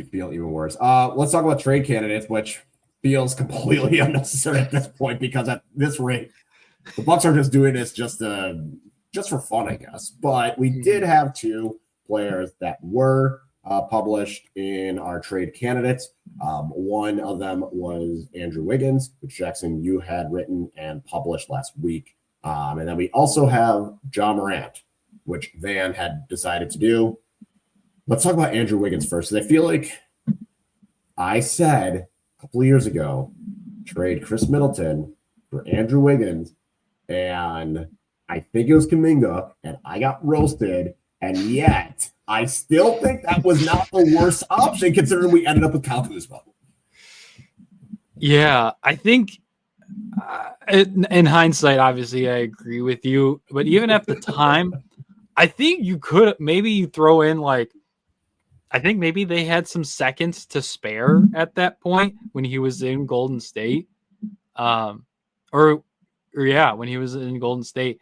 feel even worse. Let's talk about trade candidates, which feels completely unnecessary at this point because at this rate, the Bucks are just doing this just for fun, I guess. But we did have 2 players that were published in our trade candidates. One of them was Andrew Wiggins, which Jackson, you had written and published last week. And then we also have John Morant, which Van had decided to do. Let's talk about Andrew Wiggins first, because I feel like I said a couple of years ago, trade Chris Middleton for Andrew Wiggins, and I think it was Kuminga, and I got roasted, and yet I still think that was not the worst option considering we ended up with Kyle Kuzma. Yeah, I think in hindsight, obviously, I agree with you. But even at the time, I think you could maybe throw in I think maybe they had some seconds to spare at that point when he was in Golden State. When he was in Golden State.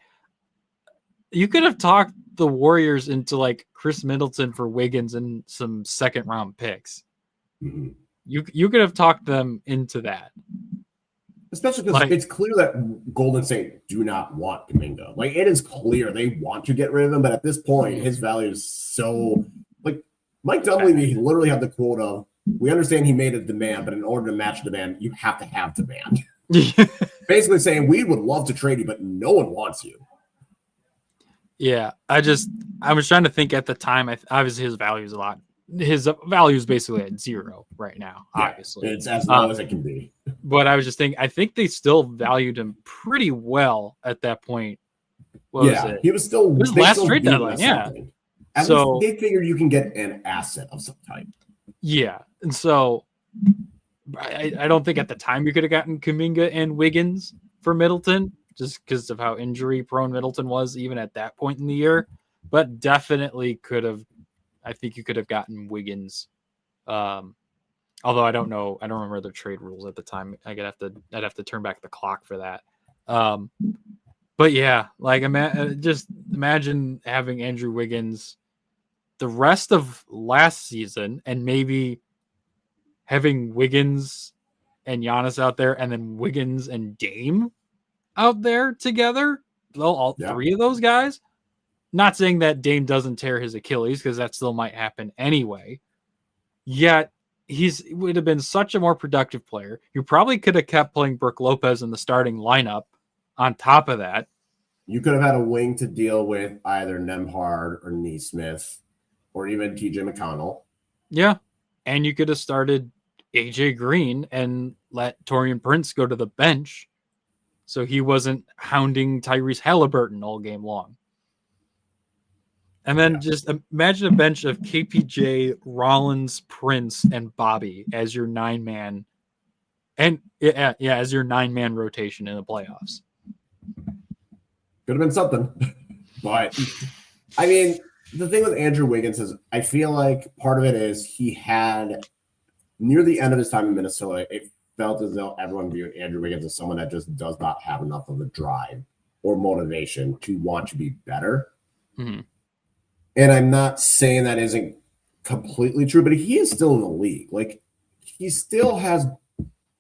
You could have talked the Warriors into Chris Middleton for Wiggins and some second round picks. Mm-hmm. You could have talked them into that. Especially because it's clear that Golden State do not want Kuminga. It is clear they want to get rid of him, but at this point, his value is so Mike Dunleavy literally had the quote of, "We understand he made a demand, but in order to match demand, you have to have demand." Basically saying we would love to trade you, but no one wants you. Yeah, I was trying to think at the time. Obviously, his value is his value is basically at 0 right now. Obviously, it's as low as it can be. But I was just thinking, I think they still valued him pretty well at that point. He was still last trade deadline. Yeah, at least they figured you can get an asset of some type. Yeah, and so I don't think at the time you could have gotten Kuminga and Wiggins for Middleton, just because of how injury prone Middleton was even at that point in the year, but definitely could have. I think you could have gotten Wiggins. Although I don't know, I don't remember the trade rules at the time. I'd have to turn back the clock for that. But yeah, just imagine having Andrew Wiggins the rest of last season, and maybe having Wiggins and Giannis out there, and then Wiggins and Dame out there together. All 3 of those guys. Not saying that Dame doesn't tear his Achilles, because that still might happen anyway. Yet he would have been such a more productive player. You probably could have kept playing Brook Lopez in the starting lineup on top of that. You could have had a wing to deal with either Nemhard or Neesmith or even TJ McConnell. Yeah. And you could have started AJ Green and let Torian Prince go to the bench so he wasn't hounding Tyrese Halliburton all game long. And then just imagine a bench of KPJ, Rollins, Prince, and Bobby as your 9-man. And as your 9-man rotation in the playoffs. Could have been something. But I mean, the thing with Andrew Wiggins is I feel like part of it is he had near the end of his time in Minnesota, it felt as though everyone viewed Andrew Wiggins as someone that just does not have enough of a drive or motivation to want to be better. Mm-hmm. And I'm not saying that isn't completely true, but he is still in the league. Like, he still has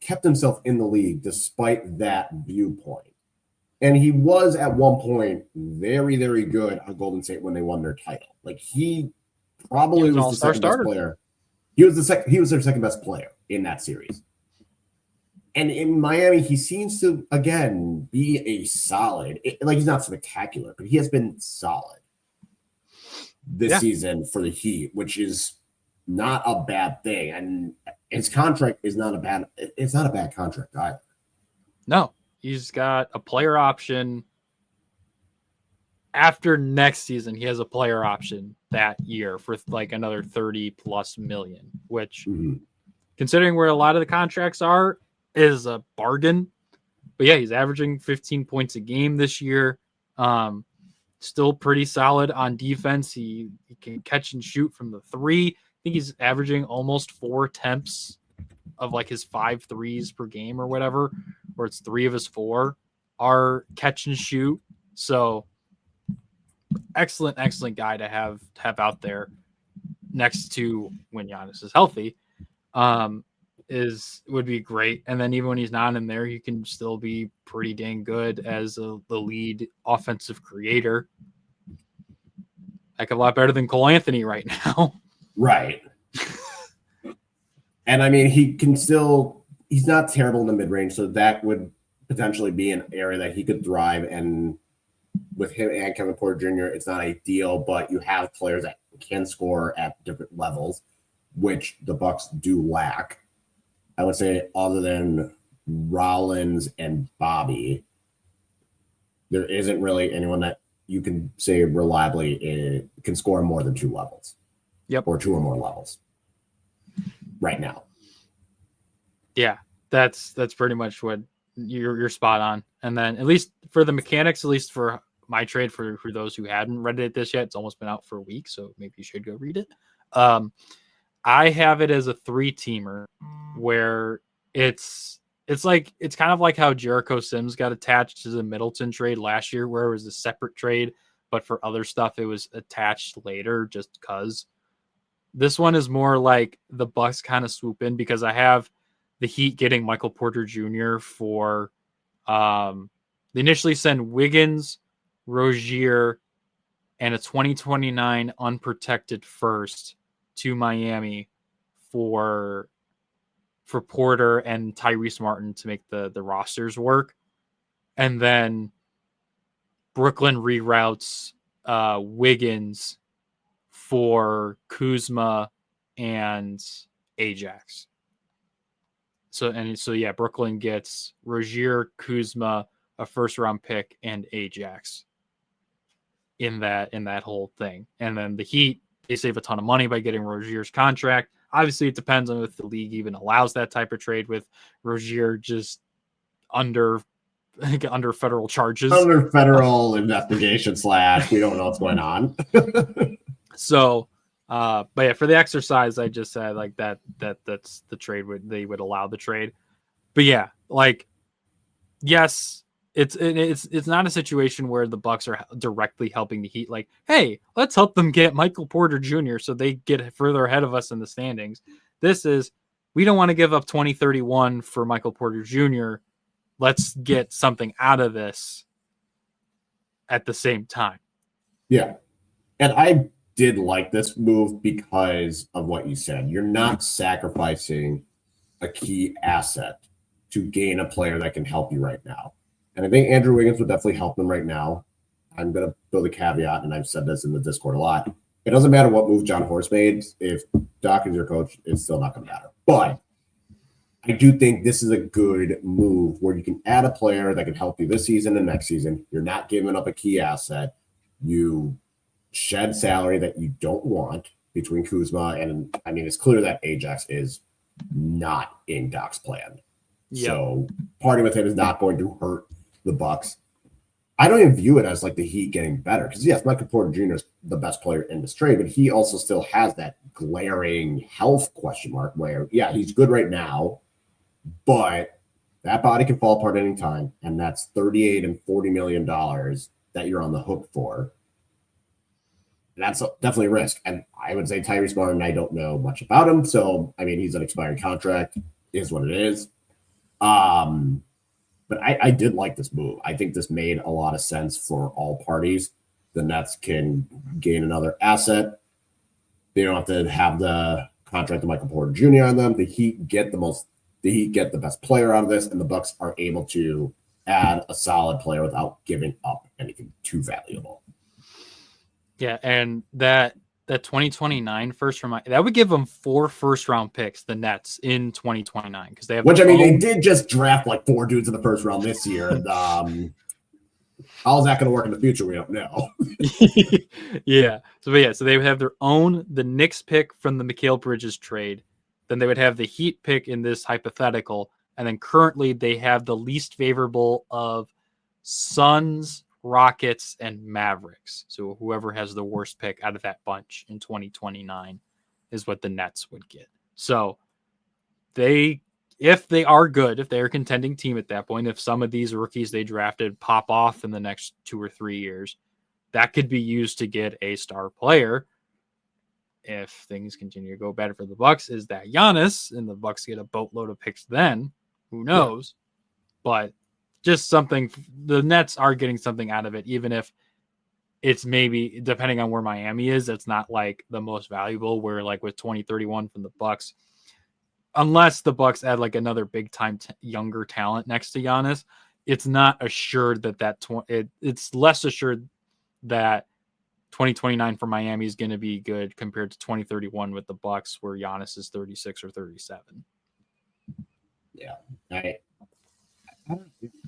kept himself in the league despite that viewpoint. And he was at one point very, very good on Golden State when they won their title. Like, he probably was the second best player. He was their second best player in that series. And in Miami, he seems to, again, be a solid, like, he's not spectacular, but he has been solid this season for the Heat, which is not a bad thing. And his contract is not a bad contract either. No, he's got a player option. After next season, he has a player option that year for like another 30 plus million, which considering where a lot of the contracts are is a bargain. But yeah, he's averaging 15 points a game this year. Still pretty solid on defense. He can catch and shoot from the 3. I think he's averaging almost 4 attempts of like his 5 threes per game or whatever, or it's 3 of his 4 are catch and shoot. So excellent guy to have out there next to when Giannis is healthy. Would be great. And then even when he's not in there, he can still be pretty dang good as the lead offensive creator. Heck of a lot better than Cole Anthony right now. Right. And I mean, he's not terrible in the mid-range, so that would potentially be an area that he could thrive. And with him and Kevin Porter Jr., it's not ideal, but you have players that can score at different levels, which the Bucks do lack. I would say other than Rollins and Bobby, there isn't really anyone that you can say reliably can score more than 2 levels. Yep. Or 2 or more levels right now. Yeah, that's pretty much what you're spot on. And then at least for the mechanics, at least for my trade, for those who hadn't read it this yet, it's almost been out for a week, so maybe you should go read it. I have it as a 3-teamer where it's kind of like how Jericho Sims got attached to the Middleton trade last year, where it was a separate trade, but for other stuff it was attached later just because. This one is more like the Bucks kind of swoop in because I have the Heat getting Michael Porter Jr. for they initially send Wiggins, Rozier, and a 2029 unprotected first to Miami for Porter and Tyrese Martin to make the rosters work. And then Brooklyn reroutes Wiggins for Kuzma and Ajax. So yeah, Brooklyn gets Rozier, Kuzma, a first round pick, and Ajax in that whole thing. And then the Heat, they save a ton of money by getting Rozier's contract. Obviously, it depends on if the league even allows that type of trade, with Rozier just under federal charges. Under federal investigation / we don't know what's going on. So, but yeah, for the exercise, I just said like that's the trade they would allow the trade. But yeah, like, yes, it's not a situation where the Bucks are directly helping the Heat. Like, hey, let's help them get Michael Porter Jr. so they get further ahead of us in the standings. This is, we don't want to give up 2031 for Michael Porter Jr. Let's get something out of this at the same time. Yeah. And I did like this move because of what you said. You're not sacrificing a key asset to gain a player that can help you right now. And I think Andrew Wiggins would definitely help them right now. I'm going to build a caveat, and I've said this in the Discord a lot. It doesn't matter what move John Horst made. If Doc is your coach, it's still not going to matter. But I do think this is a good move where you can add a player that can help you this season and next season. You're not giving up a key asset. You shed salary that you don't want between Kuzma and, I mean, it's clear that Ajax is not in Doc's plan. Yep. So parting with him is not going to hurt the Bucks. I don't even view it as like the Heat getting better because, yes, Michael Porter Jr. is the best player in this trade, but he also still has that glaring health question mark where, yeah, he's good right now, but that body can fall apart anytime, and that's $38 and $40 million that you're on the hook for. That's definitely a risk. And I would say Tyrese Martin, I don't know much about him. So, I mean, he's an expiring contract, is what it is. But I did like this move. I think this made a lot of sense for all parties. The Nets can gain another asset. They don't have to have the contract of Michael Porter Jr. on them. The Heat get the best player out of this, and the Bucks are able to add a solid player without giving up anything too valuable. Yeah, and that 2029 first round, that would give them 4 first-round picks, the Nets, in 2029 because they have. Which I mean, they did just draft like 4 dudes in the first round this year. How is that going to work in the future? We don't know. Yeah. So they would have their own, the Knicks pick from the Mikal Bridges trade. Then they would have the Heat pick in this hypothetical, and then currently they have the least favorable of Suns, Rockets, and Mavericks. So whoever has the worst pick out of that bunch in 2029 is what the Nets would get. So if they are good, if they're a contending team at that point, if some of these rookies they drafted pop off in the next 2 or 3 years, that could be used to get a star player. If things continue to go better for the Bucks, is that Giannis, and the Bucks get a boatload of picks then, who knows? Yeah. But just something, the Nets are getting something out of it, even if it's maybe, depending on where Miami is, it's not like the most valuable, where like with 2031 from the Bucks, unless the Bucks add like another big time younger talent next to Giannis, it's not assured it's less assured that 2029 for Miami is going to be good compared to 2031 with the Bucks, where Giannis is 36 or 37. Yeah.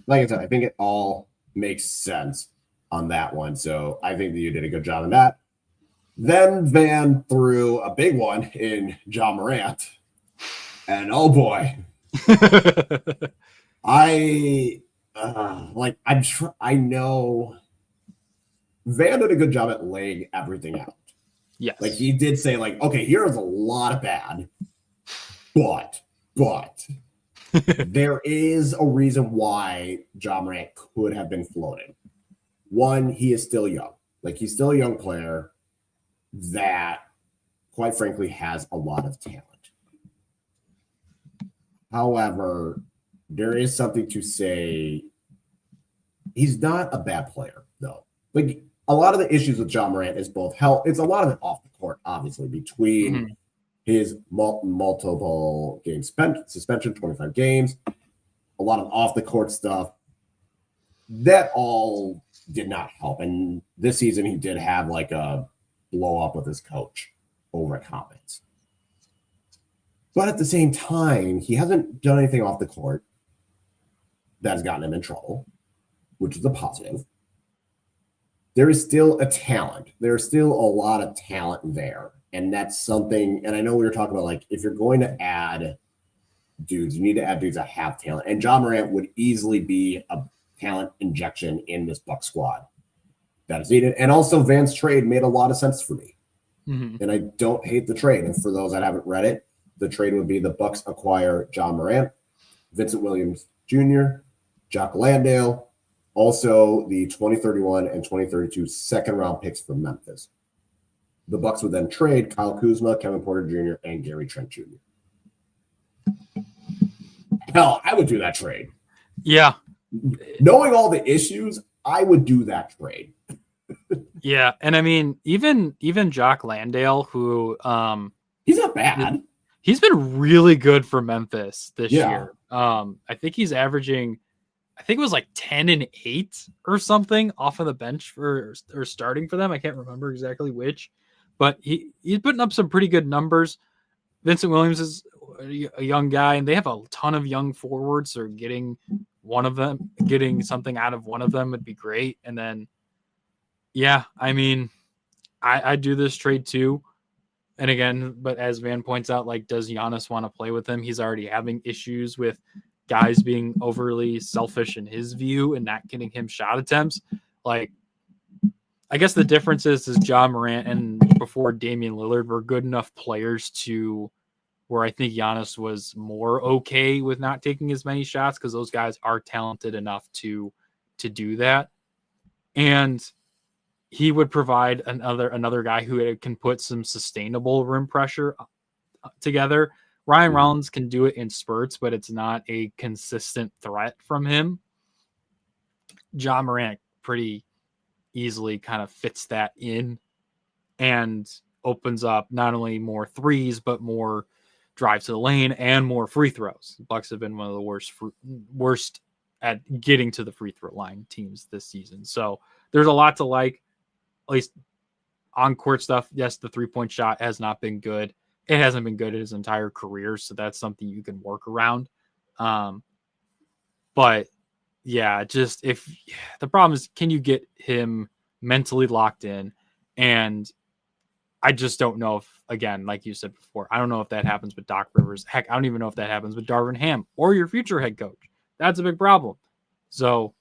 Like I said, I think it all makes sense on that one. So I think that you did a good job in that. Then Van threw a big one in Ja Morant. And oh boy, I know Van did a good job at laying everything out. Yes. Like he did say like, okay, here's a lot of bad, but there is a reason why Ja Morant could have been floated. One, he is still young. Like he's still a young player that, quite frankly, has a lot of talent. However, there is something to say. He's not a bad player, though. Like a lot of the issues with Ja Morant is both health. It's a lot of it off the court, obviously, between his multiple game suspension, 25 games, a lot of off the court stuff. That all did not help. And this season, he did have like a blow up with his coach over comments. But at the same time, he hasn't done anything off the court that has gotten him in trouble, which is a positive. There is still a talent. There's still a lot of talent there. And that's something, and I know we were talking about, like, if you're going to add dudes, you need to add dudes that have talent. And Ja Morant would easily be a talent injection in this Buck squad that is needed. And also, Van's trade made a lot of sense for me. And I don't hate the trade. And for those that haven't read it, the trade would be the Bucks acquire Ja Morant, Vincent Williams Jr., Jock Landale, also the 2031 and 2032 second-round picks from Memphis. The Bucks would then trade Kyle Kuzma, Kevin Porter Jr., and Gary Trent Jr. Hell, I would do that trade. Yeah. Knowing all the issues, I would do that trade. Yeah, and I mean, even Jock Landale, who He's not bad. he's been really good for Memphis this Yeah. year. I think he's averaging, I think it was like 10 and 8 or something off of the bench for or starting for them. I can't remember exactly which, but he's putting up some pretty good numbers. Vincent Williams is a young guy, and they have a ton of young forwards. So getting something out of one of them would be great. And then, yeah, I mean, I do this trade too. And again, but as Van points out, like, does Giannis want to play with him? He's already having issues with guys being overly selfish in his view and not getting him shot attempts. Like, I guess the difference is Ja Morant and before Damian Lillard were good enough players to where I think Giannis was more okay with not taking as many shots because those guys are talented enough to do that. And he would provide another guy who can put some sustainable rim pressure together. Ryan Rollins can do it in spurts, but it's not a consistent threat from him. Ja Morant pretty easily kind of fits that in and opens up not only more threes, but more drives to the lane and more free throws. The Bucks have been one of the worst at getting to the free throw line teams this season. So there's a lot to like, at least on court stuff. Yes, the 3-point shot has not been good. It hasn't been good his entire career. So that's something you can work around. But yeah, just the problem is, can you get him mentally locked in? And I just don't know if, again, like you said before, I don't know if that happens with Doc Rivers. Heck, I don't even know if that happens with Darvin Ham or your future head coach. That's a big problem. So,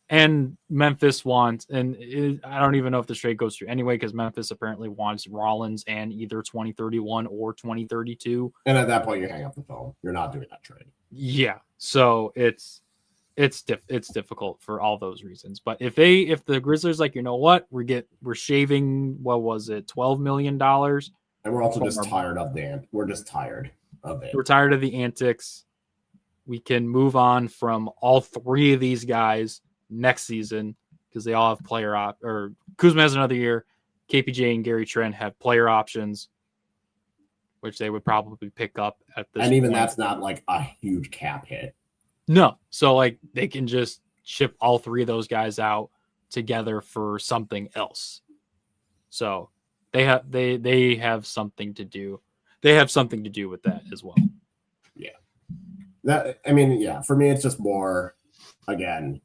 and Memphis wants, and I don't even know if the trade goes through anyway, because Memphis apparently wants Rollins and either 2031 or 2032. And at that point, you hang up the phone. You're not doing that trade. Yeah. So it's difficult for all those reasons. But if the Grizzlies, like, you know what, we're shaving, what was it, $12 million, and we're also just tired of we're just tired of it. We're tired of the antics. We can move on from all three of these guys next season because they all have player or Kuzma has another year. KPJ and Gary Trent have player options, which they would probably pick up at this. And even that's not like a huge cap hit. No. So like they can just ship all three of those guys out together for something else. So they have something to do. They have something to do with that as well. Yeah. For me, it's just more, again,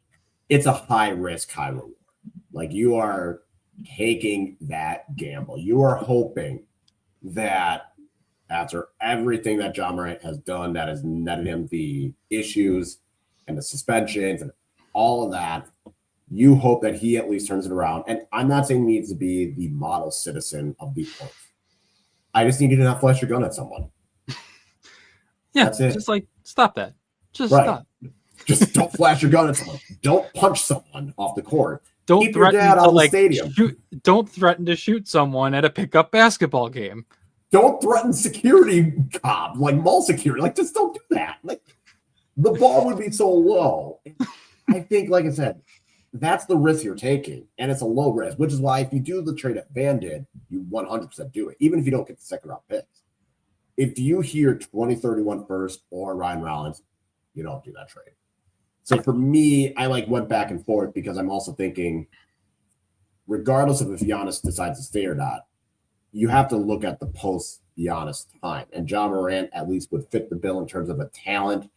it's a high risk, high reward. Like, you are taking that gamble. You are hoping that after everything that Ja Morant has done that has netted him the issues and the suspensions and all of that, you hope that he at least turns it around. And I'm not saying he needs to be the model citizen of the earth. I just need you to not flash your gun at someone. Yeah, that's it. Just like, stop that. Just right. Stop. Just don't flash your gun at someone. Don't punch someone off the court. Don't Keep your dad out of the stadium. Don't threaten to shoot someone at a pickup basketball game. Don't threaten security cop, like mall security. Like, just don't do that. Like, the ball would be so low. I think, like I said, that's the risk you're taking, and it's a low risk, which is why if you do the trade that Van did, you 100% do it, even if you don't get the second round picks. If you hear 2031 first or Ryan Rollins, you don't do that trade. So for me, I went back and forth because I'm also thinking, regardless of if Giannis decides to stay or not, you have to look at the post Giannis time. And Ja Morant at least would fit the bill in terms of a talent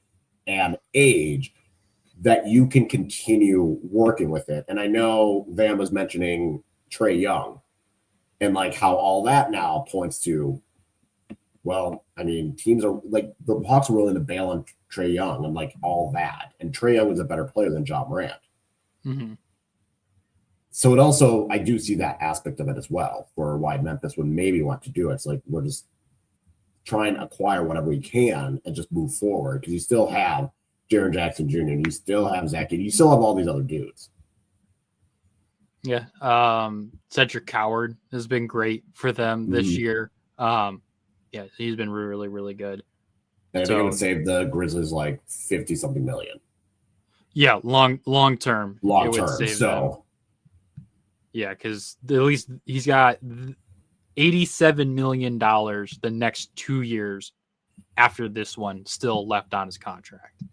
and age that you can continue working with it. And I know Van was mentioning Trae Young and how all that now points to, well, I mean, teams are the Hawks are willing to bail on Trae Young and all that. And Trae Young is a better player than Ja Morant. Mm-hmm. So it also, I do see that aspect of it as well for why Memphis would maybe want to do it. It's we're just trying to acquire whatever we can and just move forward because you still have Jaren Jackson Jr. and you still have Zach, and you still have all these other dudes. Yeah. Cedric Coward has been great for them this year. Yeah, he's been really, really good. And I think it would save the Grizzlies 50-something million. Yeah, long term. Long term. So Yeah, because at least he's got $87 million the next 2 years after this one still left on his contract.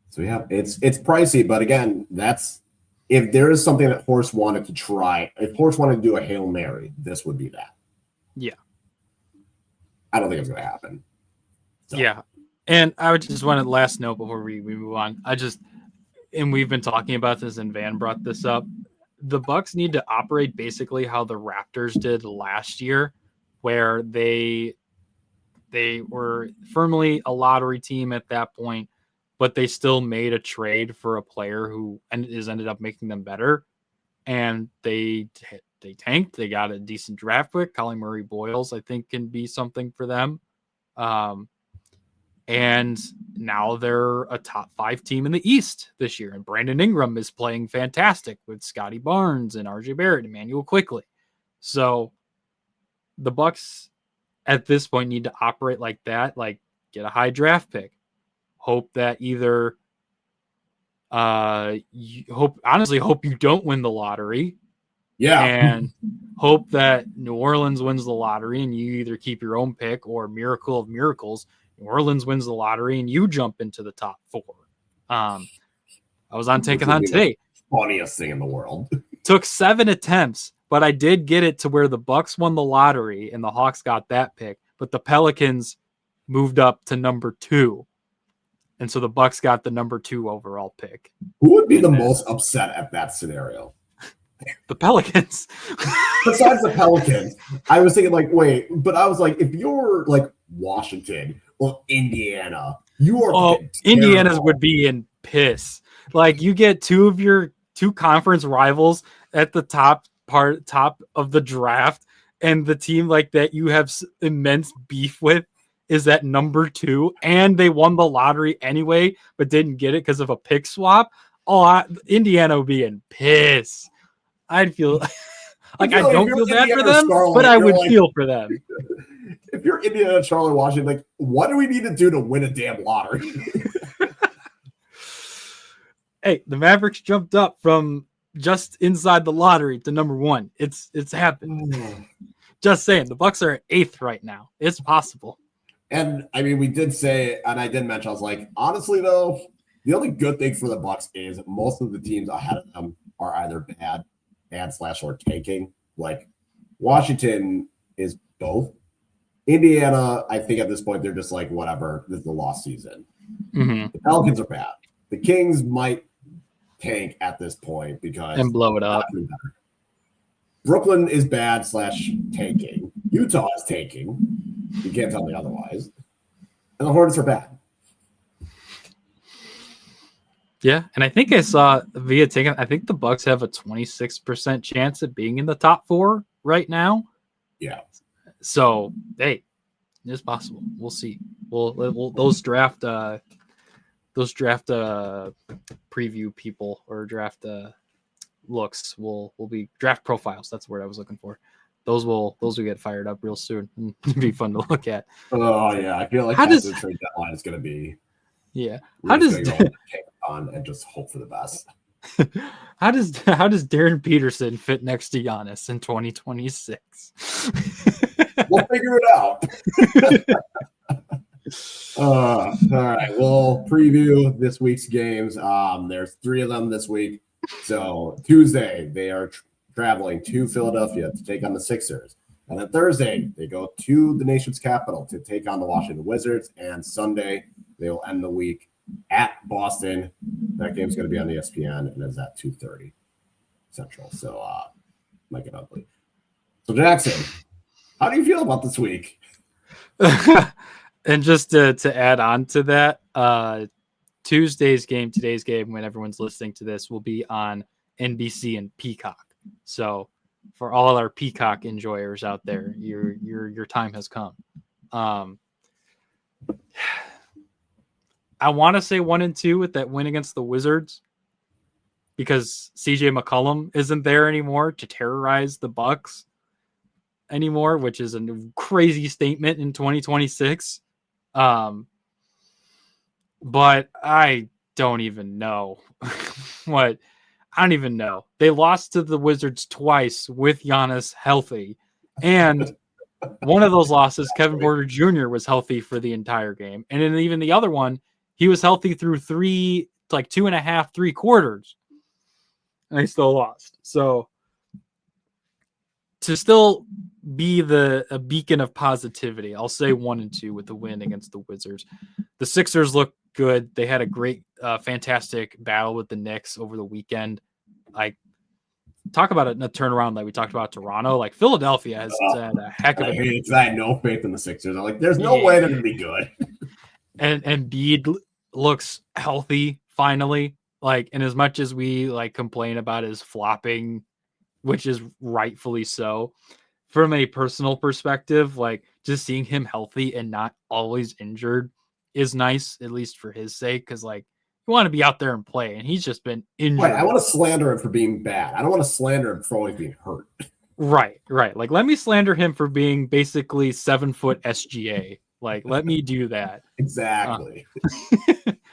So yeah, it's pricey, but again, that's if there is something that Horst wanted to try. If Horst wanted to do a Hail Mary, this would be that. Yeah. I don't think it's going to happen. So. Yeah. And I would just want to last note before we move on. And we've been talking about this and Van brought this up. The Bucks need to operate basically how the Raptors did last year, where they were firmly a lottery team at that point, but they still made a trade for a player who ended up making them better. And they tanked. They got a decent draft pick. Colin Murray Boyles, I think, can be something for them. And now they're a top 5 team in the East this year. And Brandon Ingram is playing fantastic with Scotty Barnes and RJ Barrett, Emmanuel Quickley. So the Bucks at this point need to operate like that, like get a high draft pick. Hope that either hope you don't win the lottery. Yeah. And hope that New Orleans wins the lottery and you either keep your own pick, or miracle of miracles, New Orleans wins the lottery and you jump into the top 4. I was on Tankathon today. Funniest thing in the world. Took 7 attempts, but I did get it to where the Bucks won the lottery and the Hawks got that pick, but the Pelicans moved up to number 2. And so the Bucks got the number 2 overall pick. Who would be the most upset at that scenario? The Pelicans. Besides the Pelicans, I was thinking but I was like, if you're like Washington or Indiana, you are. Indiana's would be in piss. Like you get 2 of your 2 conference rivals at the top of the draft, and the team like that you have immense beef with is at number 2, and they won the lottery anyway, but didn't get it because of a pick swap. Indiana would be in piss. I'd feel I don't feel bad for them, but I would feel for them. If you're Indiana, Charlotte, Washington, like, what do we need to do to win a damn lottery? Hey, the Mavericks jumped up from just inside the lottery to number 1. It's happened. Just saying, the Bucks are at 8th right now. It's possible. And I mean, we did say, and I did mention, I was like, honestly though, the only good thing for the Bucks is that most of the teams ahead of them are either bad / or tanking. Like Washington is both. Indiana, I think at this point they're just like, whatever, this is the lost season. Mm-hmm. The Pelicans are bad. The Kings might tank at this point and blow it up. Brooklyn is bad / tanking. Utah is tanking. You can't tell me otherwise. And the Hornets are bad. Yeah, and I think I saw via taking. I think the Bucks have a 26% chance of being in the top 4 right now. Yeah. So hey, it's possible. We'll see. We'll those draft preview people or draft looks will be draft profiles. That's the word I was looking for. Those will get fired up real soon and be fun to look at. Oh yeah, I feel like the trade deadline is going to be. Yeah. How does take on and just hope for the best? How does Darren Peterson fit next to Giannis in 2026? We'll figure it out. All right, we'll preview this week's games. There's 3 of them this week. So Tuesday they are traveling to Philadelphia to take on the Sixers. And then Thursday, they go to the nation's capital to take on the Washington Wizards. And Sunday, they will end the week at Boston. That game's going to be on ESPN and is at 2:30 Central. So, might get ugly. So, Jackson, how do you feel about this week? And just to add on to that, today's game, when everyone's listening to this, will be on NBC and Peacock. So, for all our Peacock enjoyers out there, your time has come. I want to say 1-2 with that win against the Wizards because CJ McCollum isn't there anymore to terrorize the Bucks anymore, which is a crazy statement in 2026. But I don't even know what. I don't even know. They lost to the Wizards twice with Giannis healthy. And one of those losses, Kevin Porter Jr. was healthy for the entire game. And then even the other one, he was healthy through 2.5, 3 quarters. And they still lost. So to still be a beacon of positivity, I'll say 1-2 with the win against the Wizards. The Sixers look good. They had a great, fantastic battle with the Knicks over the weekend. Like, talk about a turnaround like we talked about Toronto. Like, Philadelphia has had a heck of a. I had no faith in the Sixers. I'm like, there's no way they're gonna be good. And Embiid looks healthy finally. Like, and as much as we like complain about his flopping, which is rightfully so, from a personal perspective, like just seeing him healthy and not always injured is nice, at least for his sake, because like you want to be out there and play, and he's just been injured. Right, I want to slander him for being bad. I don't want to slander him for always being hurt. Right. Like, let me slander him for being basically 7-foot SGA. Like, let me do that. Exactly.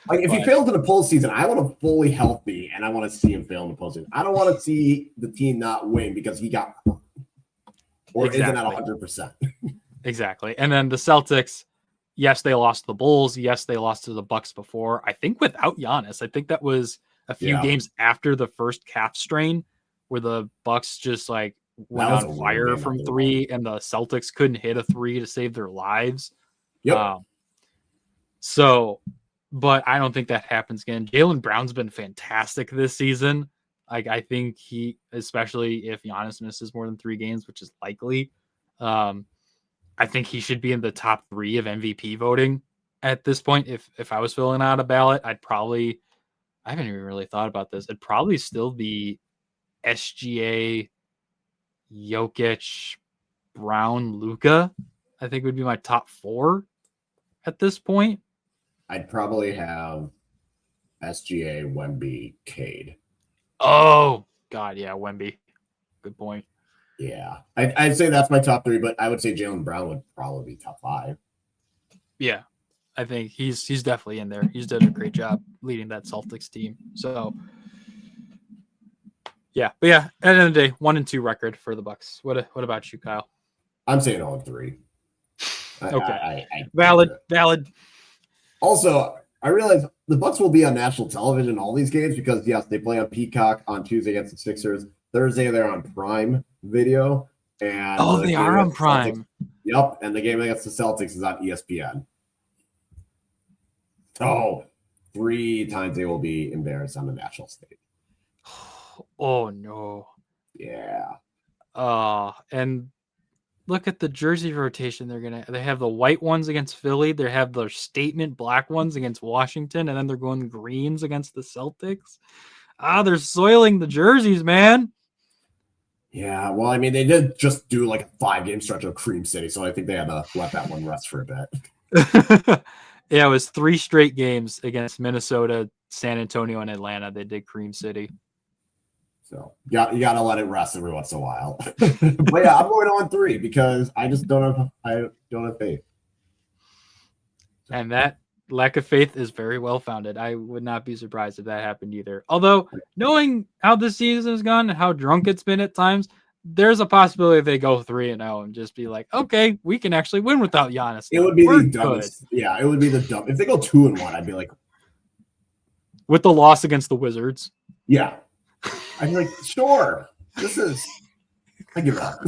Like, if he fails in the postseason, I want him fully healthy, and I want to see him fail in the postseason. I don't want to see the team not win because he got hurt or isn't at 100%. Exactly. And then the Celtics, yes, they lost to the Bulls. Yes, they lost to the Bucks before. I think without Giannis. I think that was a few games after the first calf strain where the Bucks just like went on fire from 3 and the Celtics couldn't hit a 3 to save their lives. Yep. But I don't think that happens again. Jaylen Brown's been fantastic this season. Like, I think he, especially if Giannis misses more than 3 games, which is likely, I think he should be in the top 3 of MVP voting at this point. If I was filling out a ballot, I haven't even really thought about this. It'd probably still be SGA, Jokic, Brown, Luka. I think would be my top 4 at this point. I'd probably have SGA, Wemby, Cade. Oh, God, yeah, Wemby. Good point. Yeah. I'd say that's my top 3, but I would say Jaylen Brown would probably be top 5. Yeah, I think he's definitely in there. He's done a great job leading that Celtics team. So, yeah. But, yeah, at the end of the day, 1-2 record for the Bucks. What about you, Kyle? I'm saying 0-3. Okay. Valid. Also, I realize the Bucks will be on national television all these games because, yes, they play on Peacock on Tuesday against the Sixers. Thursday, they're on Prime Video. And they are on Prime. Yep, and the game against the Celtics is on ESPN. So, 3 times they will be embarrassed on the national stage. Oh, no. Yeah. And look at the jersey rotation. They have the white ones against Philly. They have the statement black ones against Washington, and then they're going greens against the Celtics. They're soiling the jerseys, man. Yeah, well, I mean, they did just do like a 5-game stretch of Cream City, so I think they had to let that one rest for a bit. Yeah, it was 3 straight games against Minnesota, San Antonio, and Atlanta. They did Cream City. So you got to let it rest every once in a while. But yeah, I'm going on 3 because I just don't have faith. And that lack of faith is very well founded. I would not be surprised if that happened either. Although, knowing how this season has gone and how drunk it's been at times, there's a possibility they go 3-0 and just be like, okay, we can actually win without Giannis. It would be the dumbest. Yeah, it would be the dumb. If they go 2-1, I'd be like, with the loss against the Wizards. Yeah. I'd be like, sure. I give up.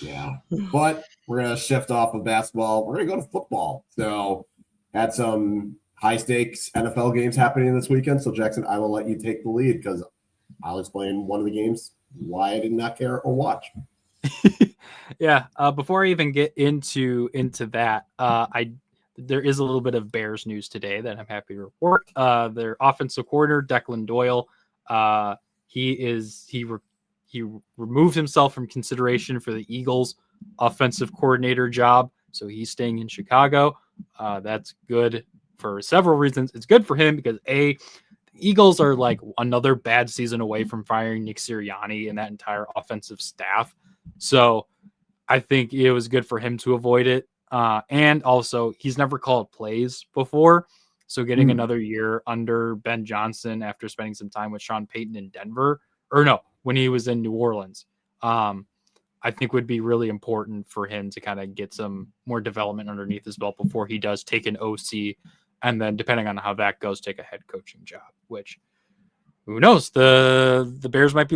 Yeah. But we're going to shift off of basketball. We're going to go to football. So, had some high stakes NFL games happening this weekend. So, Jackson, I will let you take the lead because I'll explain one of the games why I did not care or watch. Yeah. Before I even get into that, there is a little bit of Bears news today that I'm happy to report. Their offensive coordinator, Declan Doyle, he removed himself from consideration for the Eagles offensive coordinator job. So he's staying in Chicago. That's good for several reasons. It's good for him because the Eagles are like another bad season away from firing Nick Sirianni and that entire offensive staff. So I think it was good for him to avoid it. And also he's never called plays before. So getting another year under Ben Johnson after spending some time with Sean Payton in Denver, or no, when he was in New Orleans, I think would be really important for him to kind of get some more development underneath his belt before he does take an OC, and then depending on how that goes, take a head coaching job, which who knows? The Bears might be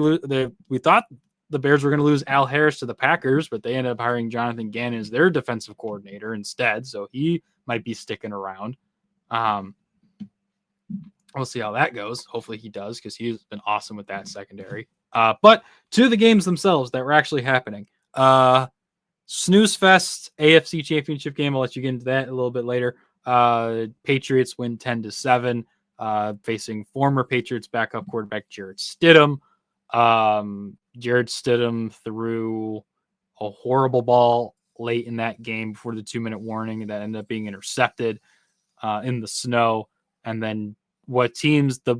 we thought the Bears were going to lose Al Harris to the Packers, but they ended up hiring Jonathan Gannon as their defensive coordinator instead, so he might be sticking around. We'll see how that goes. Hopefully he does, because he's been awesome with that secondary. But to the games themselves that were actually happening. Snooze Fest AFC Championship game. I'll let you get into that a little bit later. Patriots win 10-7, facing former Patriots backup quarterback Jarrett Stidham. Jarrett Stidham threw a horrible ball late in that game before the 2-minute warning that ended up being intercepted in the snow. And then what teams the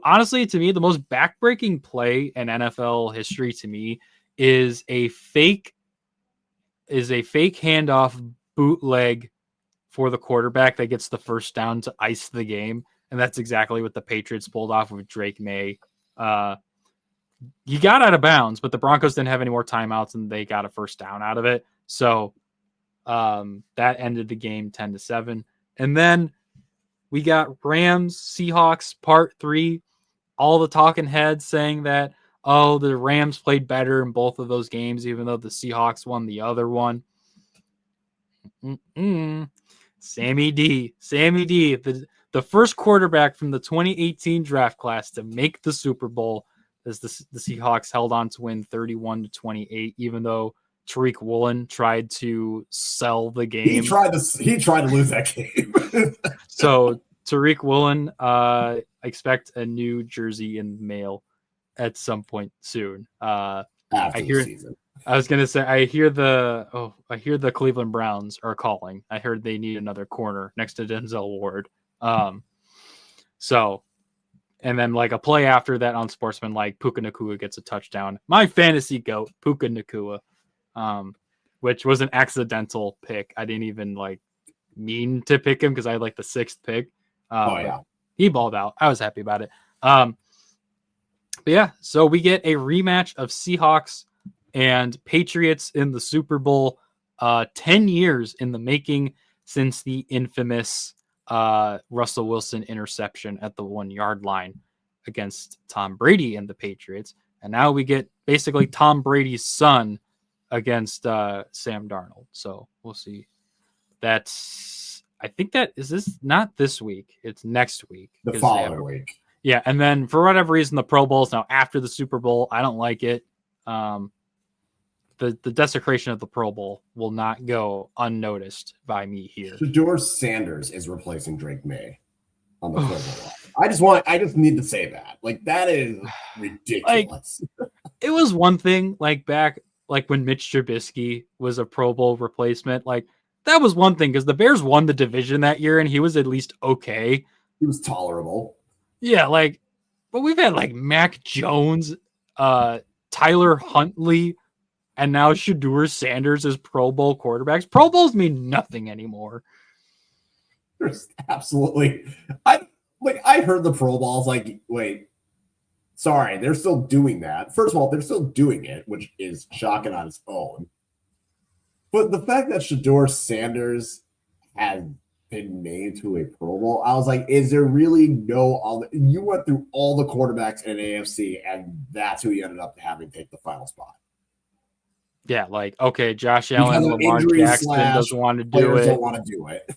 honestly, to me, the most backbreaking play in NFL history to me is a fake handoff bootleg for the quarterback that gets the first down to ice the game. And that's exactly what the Patriots pulled off with Drake May. He got out of bounds, but the Broncos didn't have any more timeouts and they got a first down out of it. So that ended the game 10-7. And then we got Rams Seahawks part 3. All the talking heads saying that, oh, the Rams played better in both of those games, even though the Seahawks won the other one. Sammy D, the first quarterback from the 2018 draft class to make the Super Bowl, as the Seahawks held on to win 31-28, even though Tariq Woolen tried to sell the game. He tried to lose that game. So Tariq Woolen, expect a new jersey in the mail at some point soon. After the season. I was gonna say I hear the Cleveland Browns are calling. I heard they need another corner next to Denzel Ward. So, and then like a play after that on Sportsman, like Puka Nacua gets a touchdown. My fantasy goat, Puka Nacua, which was an accidental pick. I didn't even mean to pick him because I had the 6th pick. He balled out. I was happy about it. But yeah, so we get a rematch of Seahawks and Patriots in the Super Bowl. 10 years in the making since the infamous Russell Wilson interception at the 1-yard line against Tom Brady and the Patriots. And now we get basically Tom Brady's son against Sam Darnold. So we'll see. I think that is this not this week. It's next week. The following week. Yeah. And then for whatever reason, the Pro Bowl is now after the Super Bowl. I don't like it. The desecration of the Pro Bowl will not go unnoticed by me here. Shedeur Sanders is replacing Drake May on the Pro Bowl. I just need to say that. That is ridiculous. It was one thing back when Mitch Trubisky was a Pro Bowl replacement. That was one thing because the Bears won the division that year and he was at least okay. He was tolerable. Yeah, but we've had Mac Jones, Tyler Huntley, and now Shedeur Sanders as Pro Bowl quarterbacks. Pro Bowls mean nothing anymore. There's absolutely. I heard the Pro Bowls. Wait, sorry, they're still doing that. First of all, they're still doing it, which is shocking on its own. But the fact that Shedeur Sanders has been named to a Pro Bowl, I was like, is there really no other? You went through all the quarterbacks in AFC, and that's who you ended up having take the final spot. Yeah, okay, Josh Allen, Lamar Jackson doesn't want to do it. Don't want to do it.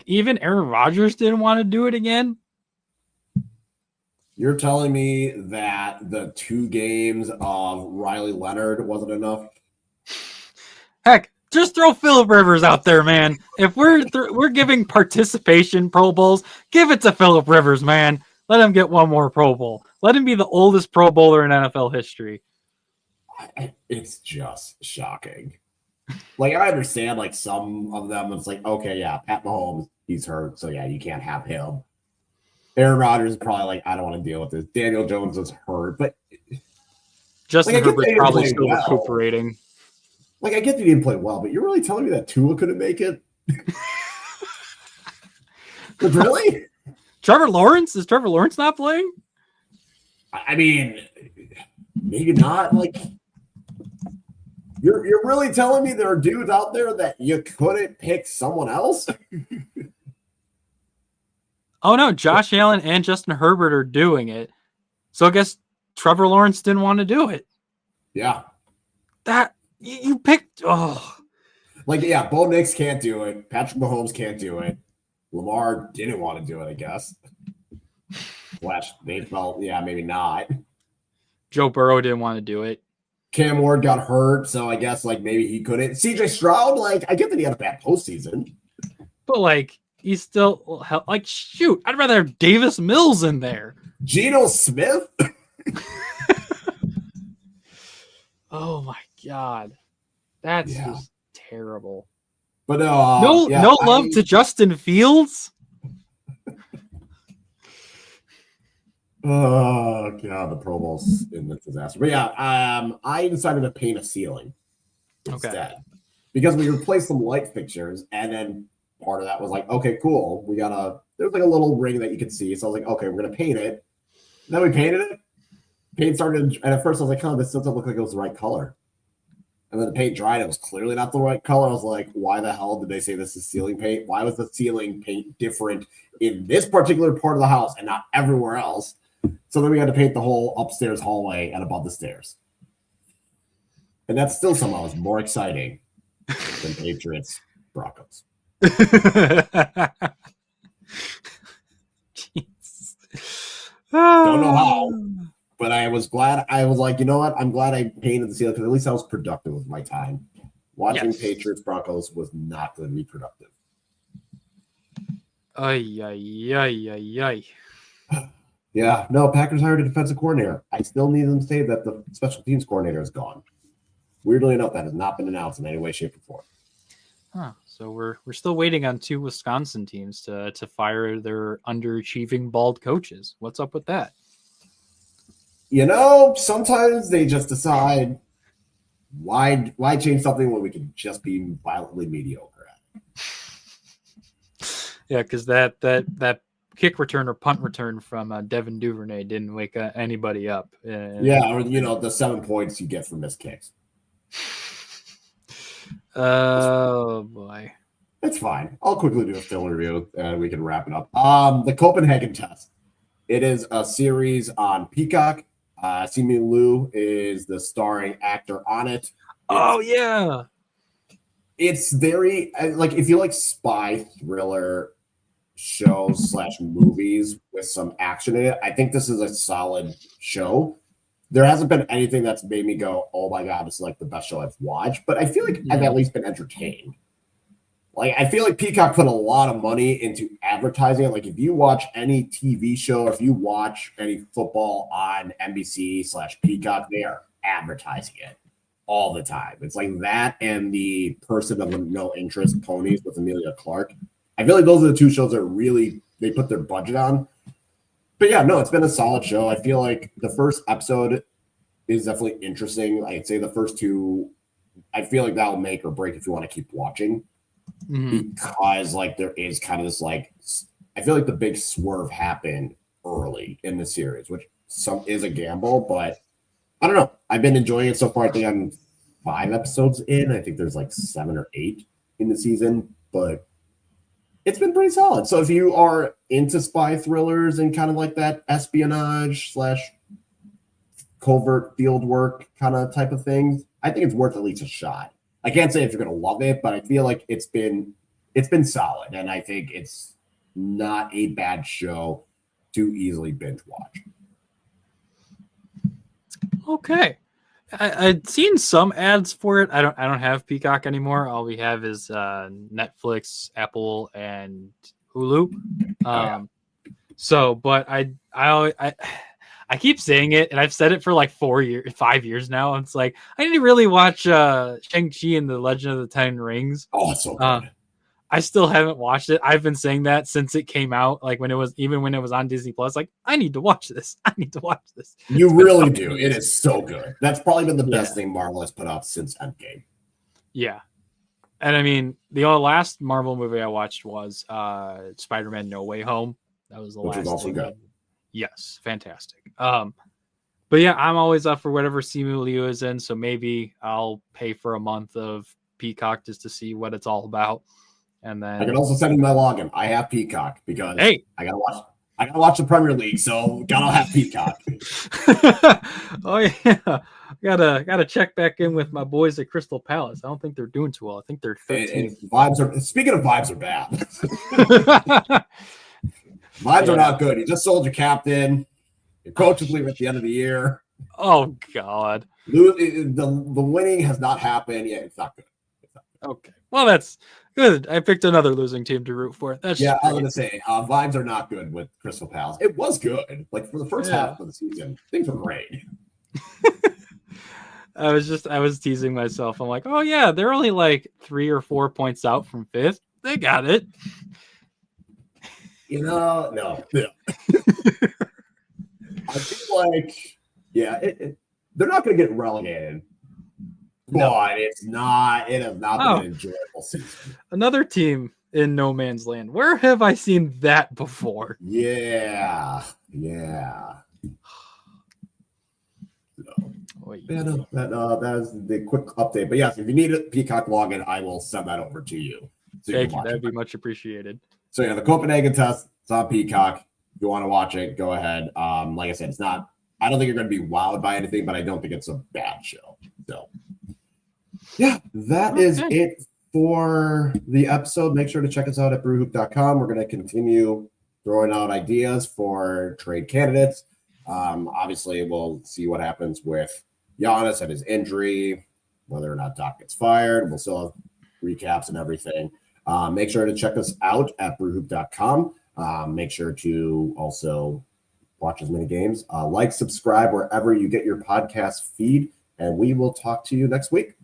Even Aaron Rodgers didn't want to do it again. You're telling me that the 2 games of Riley Leonard wasn't enough? Heck, just throw Phillip Rivers out there, man. If we're giving participation Pro Bowls, give it to Phillip Rivers, man. Let him get one more Pro Bowl. Let him be the oldest Pro Bowler in NFL history. It's just shocking. I understand, some of them, it's okay, yeah, Pat Mahomes, he's hurt, so yeah, you can't have him. Aaron Rodgers is probably I don't want to deal with this. Daniel Jones is hurt, but Justin Herbert's probably still recuperating. I get that he didn't play well, but you're really telling me that Tua couldn't make it? Really? Trevor Lawrence? Is Trevor Lawrence not playing? I mean, maybe not. Like, you're really telling me there are dudes out there that you couldn't pick someone else? Oh no, Josh Allen and Justin Herbert are doing it. So I guess Trevor Lawrence didn't want to do it. Yeah. That you picked. Oh, Like, yeah, Bo Nix can't do it. Patrick Mahomes can't do it. Lamar didn't want to do it, I guess. They felt, yeah, maybe not. Joe Burrow didn't want to do it. Cam Ward got hurt, so I guess like maybe he couldn't. CJ Stroud, like I get that he had a bad postseason, but like he's still like shoot. I'd rather have Davis Mills in there. Geno Smith. Oh my god, that's just terrible. But no love to Justin Fields. Oh god, the Pro Bowl's in the disaster. But yeah, I decided to paint a ceiling instead because we replaced some light fixtures, and then part of that was like, okay, cool. There's like a little ring that you could see, so I was like, okay, we're gonna paint it. And then we painted it. Paint started, and at first I was like, oh, this doesn't look like it was the right color. And then the paint dried. It was clearly not the right color. I was like, why the hell did they say this is ceiling paint? Why was the ceiling paint different in this particular part of the house and not everywhere else? So then we had to paint the whole upstairs hallway and above the stairs. And that still somehow is more exciting than Patriots Broncos. Don't know how, but I was glad. I was like, you know what? I'm glad I painted the ceiling because at least I was productive with my time. Watching Patriots Broncos was not going to be productive. Ay, ay, ay, ay, ay. Yeah, no, Packers hired a defensive coordinator. I still need them to say that the special teams coordinator is gone. Weirdly enough, that has not been announced in any way, shape, or form. Huh. So we're still waiting on 2 Wisconsin teams to fire their underachieving bald coaches. What's up with that? You know, sometimes they just decide why change something when we can just be violently mediocre at it. Yeah, because that kick return or punt return from Devin Duvernay didn't wake anybody up. Yeah, or the 7 points you get from missed kicks. Oh boy, it's fine. I'll quickly do a film review and we can wrap it up. The Copenhagen Test. It is a series on Peacock. Simu Liu is the starring actor on it. It's very like if you like spy thriller shows / movies with some action in it, I think this is a solid show. There hasn't been anything that's made me go, oh my god, this is like the best show I've watched, but I feel like I've at least been entertained. Like I feel like Peacock put a lot of money into advertising it. Like if you watch any TV show or if you watch any football on NBC / Peacock, they are advertising it all the time. It's like that and the Person of No Interest, Ponies with Emilia Clarke. I feel like those are the 2 shows that really they put their budget on. But yeah, no, it's been a solid show. I feel like the first episode is definitely interesting. I'd say the first 2, I feel like that'll make or break if you want to keep watching. Because like there is kind of this like I feel like the big swerve happened early in the series, which is a gamble, but I don't know. I've been enjoying it so far. I think I'm 5 episodes in. I think there's like 7 or 8 in the season, but it's been pretty solid. So if you are into spy thrillers and kind of like that espionage / covert field work kind of type of thing, I think it's worth at least a shot. I can't say if you're going to love it, but I feel like it's been solid, and I think it's not a bad show to easily binge watch. Okay. I'd seen some ads for it. I don't have Peacock anymore. All we have is Netflix, Apple, and Hulu. So, but I keep saying it, and I've said it for like 5 years now. It's like I need to really watch Shang-Chi and the Legend of the Ten Rings. Oh, it's so good. I still haven't watched it. I've been saying that since it came out, like when it was on Disney Plus. Like I need to watch this. You really do. It is so good. That's probably been the best thing Marvel has put out since Endgame. Yeah, And I mean, the last Marvel movie I watched was Spider-Man: No Way Home. That was the Which last was also thing. good. Yes, fantastic. But yeah, I'm always up for whatever Simu Liu is in, so maybe I'll pay for a month of Peacock just to see what it's all about. And then I can also send you my login. I have Peacock because hey, I gotta watch the Premier League, so gotta have Peacock. oh yeah, gotta check back in with my boys at Crystal Palace. I don't think they're doing too well. I think they're 13th. And vibes are speaking of vibes are bad. Vibes are not good. You just sold your captain. Your coach is leaving at the end of the year. Oh God, The winning has not happened yet. It's not good. Okay, well that's good. I picked another losing team to root for. That's I was gonna say vibes are not good with Crystal Palace. It was good, like for the first half of the season, things were great. I was teasing myself. I'm like, oh yeah, they're only like 3 or 4 points out from 5th. They got it. No. I feel like, they're not going to get relegated, but it has not been an enjoyable season. Another team in no man's land. Where have I seen that before? Yeah. That is the quick update. But yes, if you need a Peacock login, I will send that over to you. So Thank you. That'd be much appreciated. So yeah, the Copenhagen Test, it's on Peacock. If you want to watch it, go ahead. Like I said, it's not. I don't think you're going to be wowed by anything, but I don't think it's a bad show. So yeah, that is it for the episode. Make sure to check us out at brewhoop.com. We're going to continue throwing out ideas for trade candidates. Obviously, we'll see what happens with Giannis and his injury, whether or not Doc gets fired. We'll still have recaps and everything. Make sure to check us out at brewhoop.com. Make sure to also watch as many games. Like, subscribe wherever you get your podcast feed, and we will talk to you next week.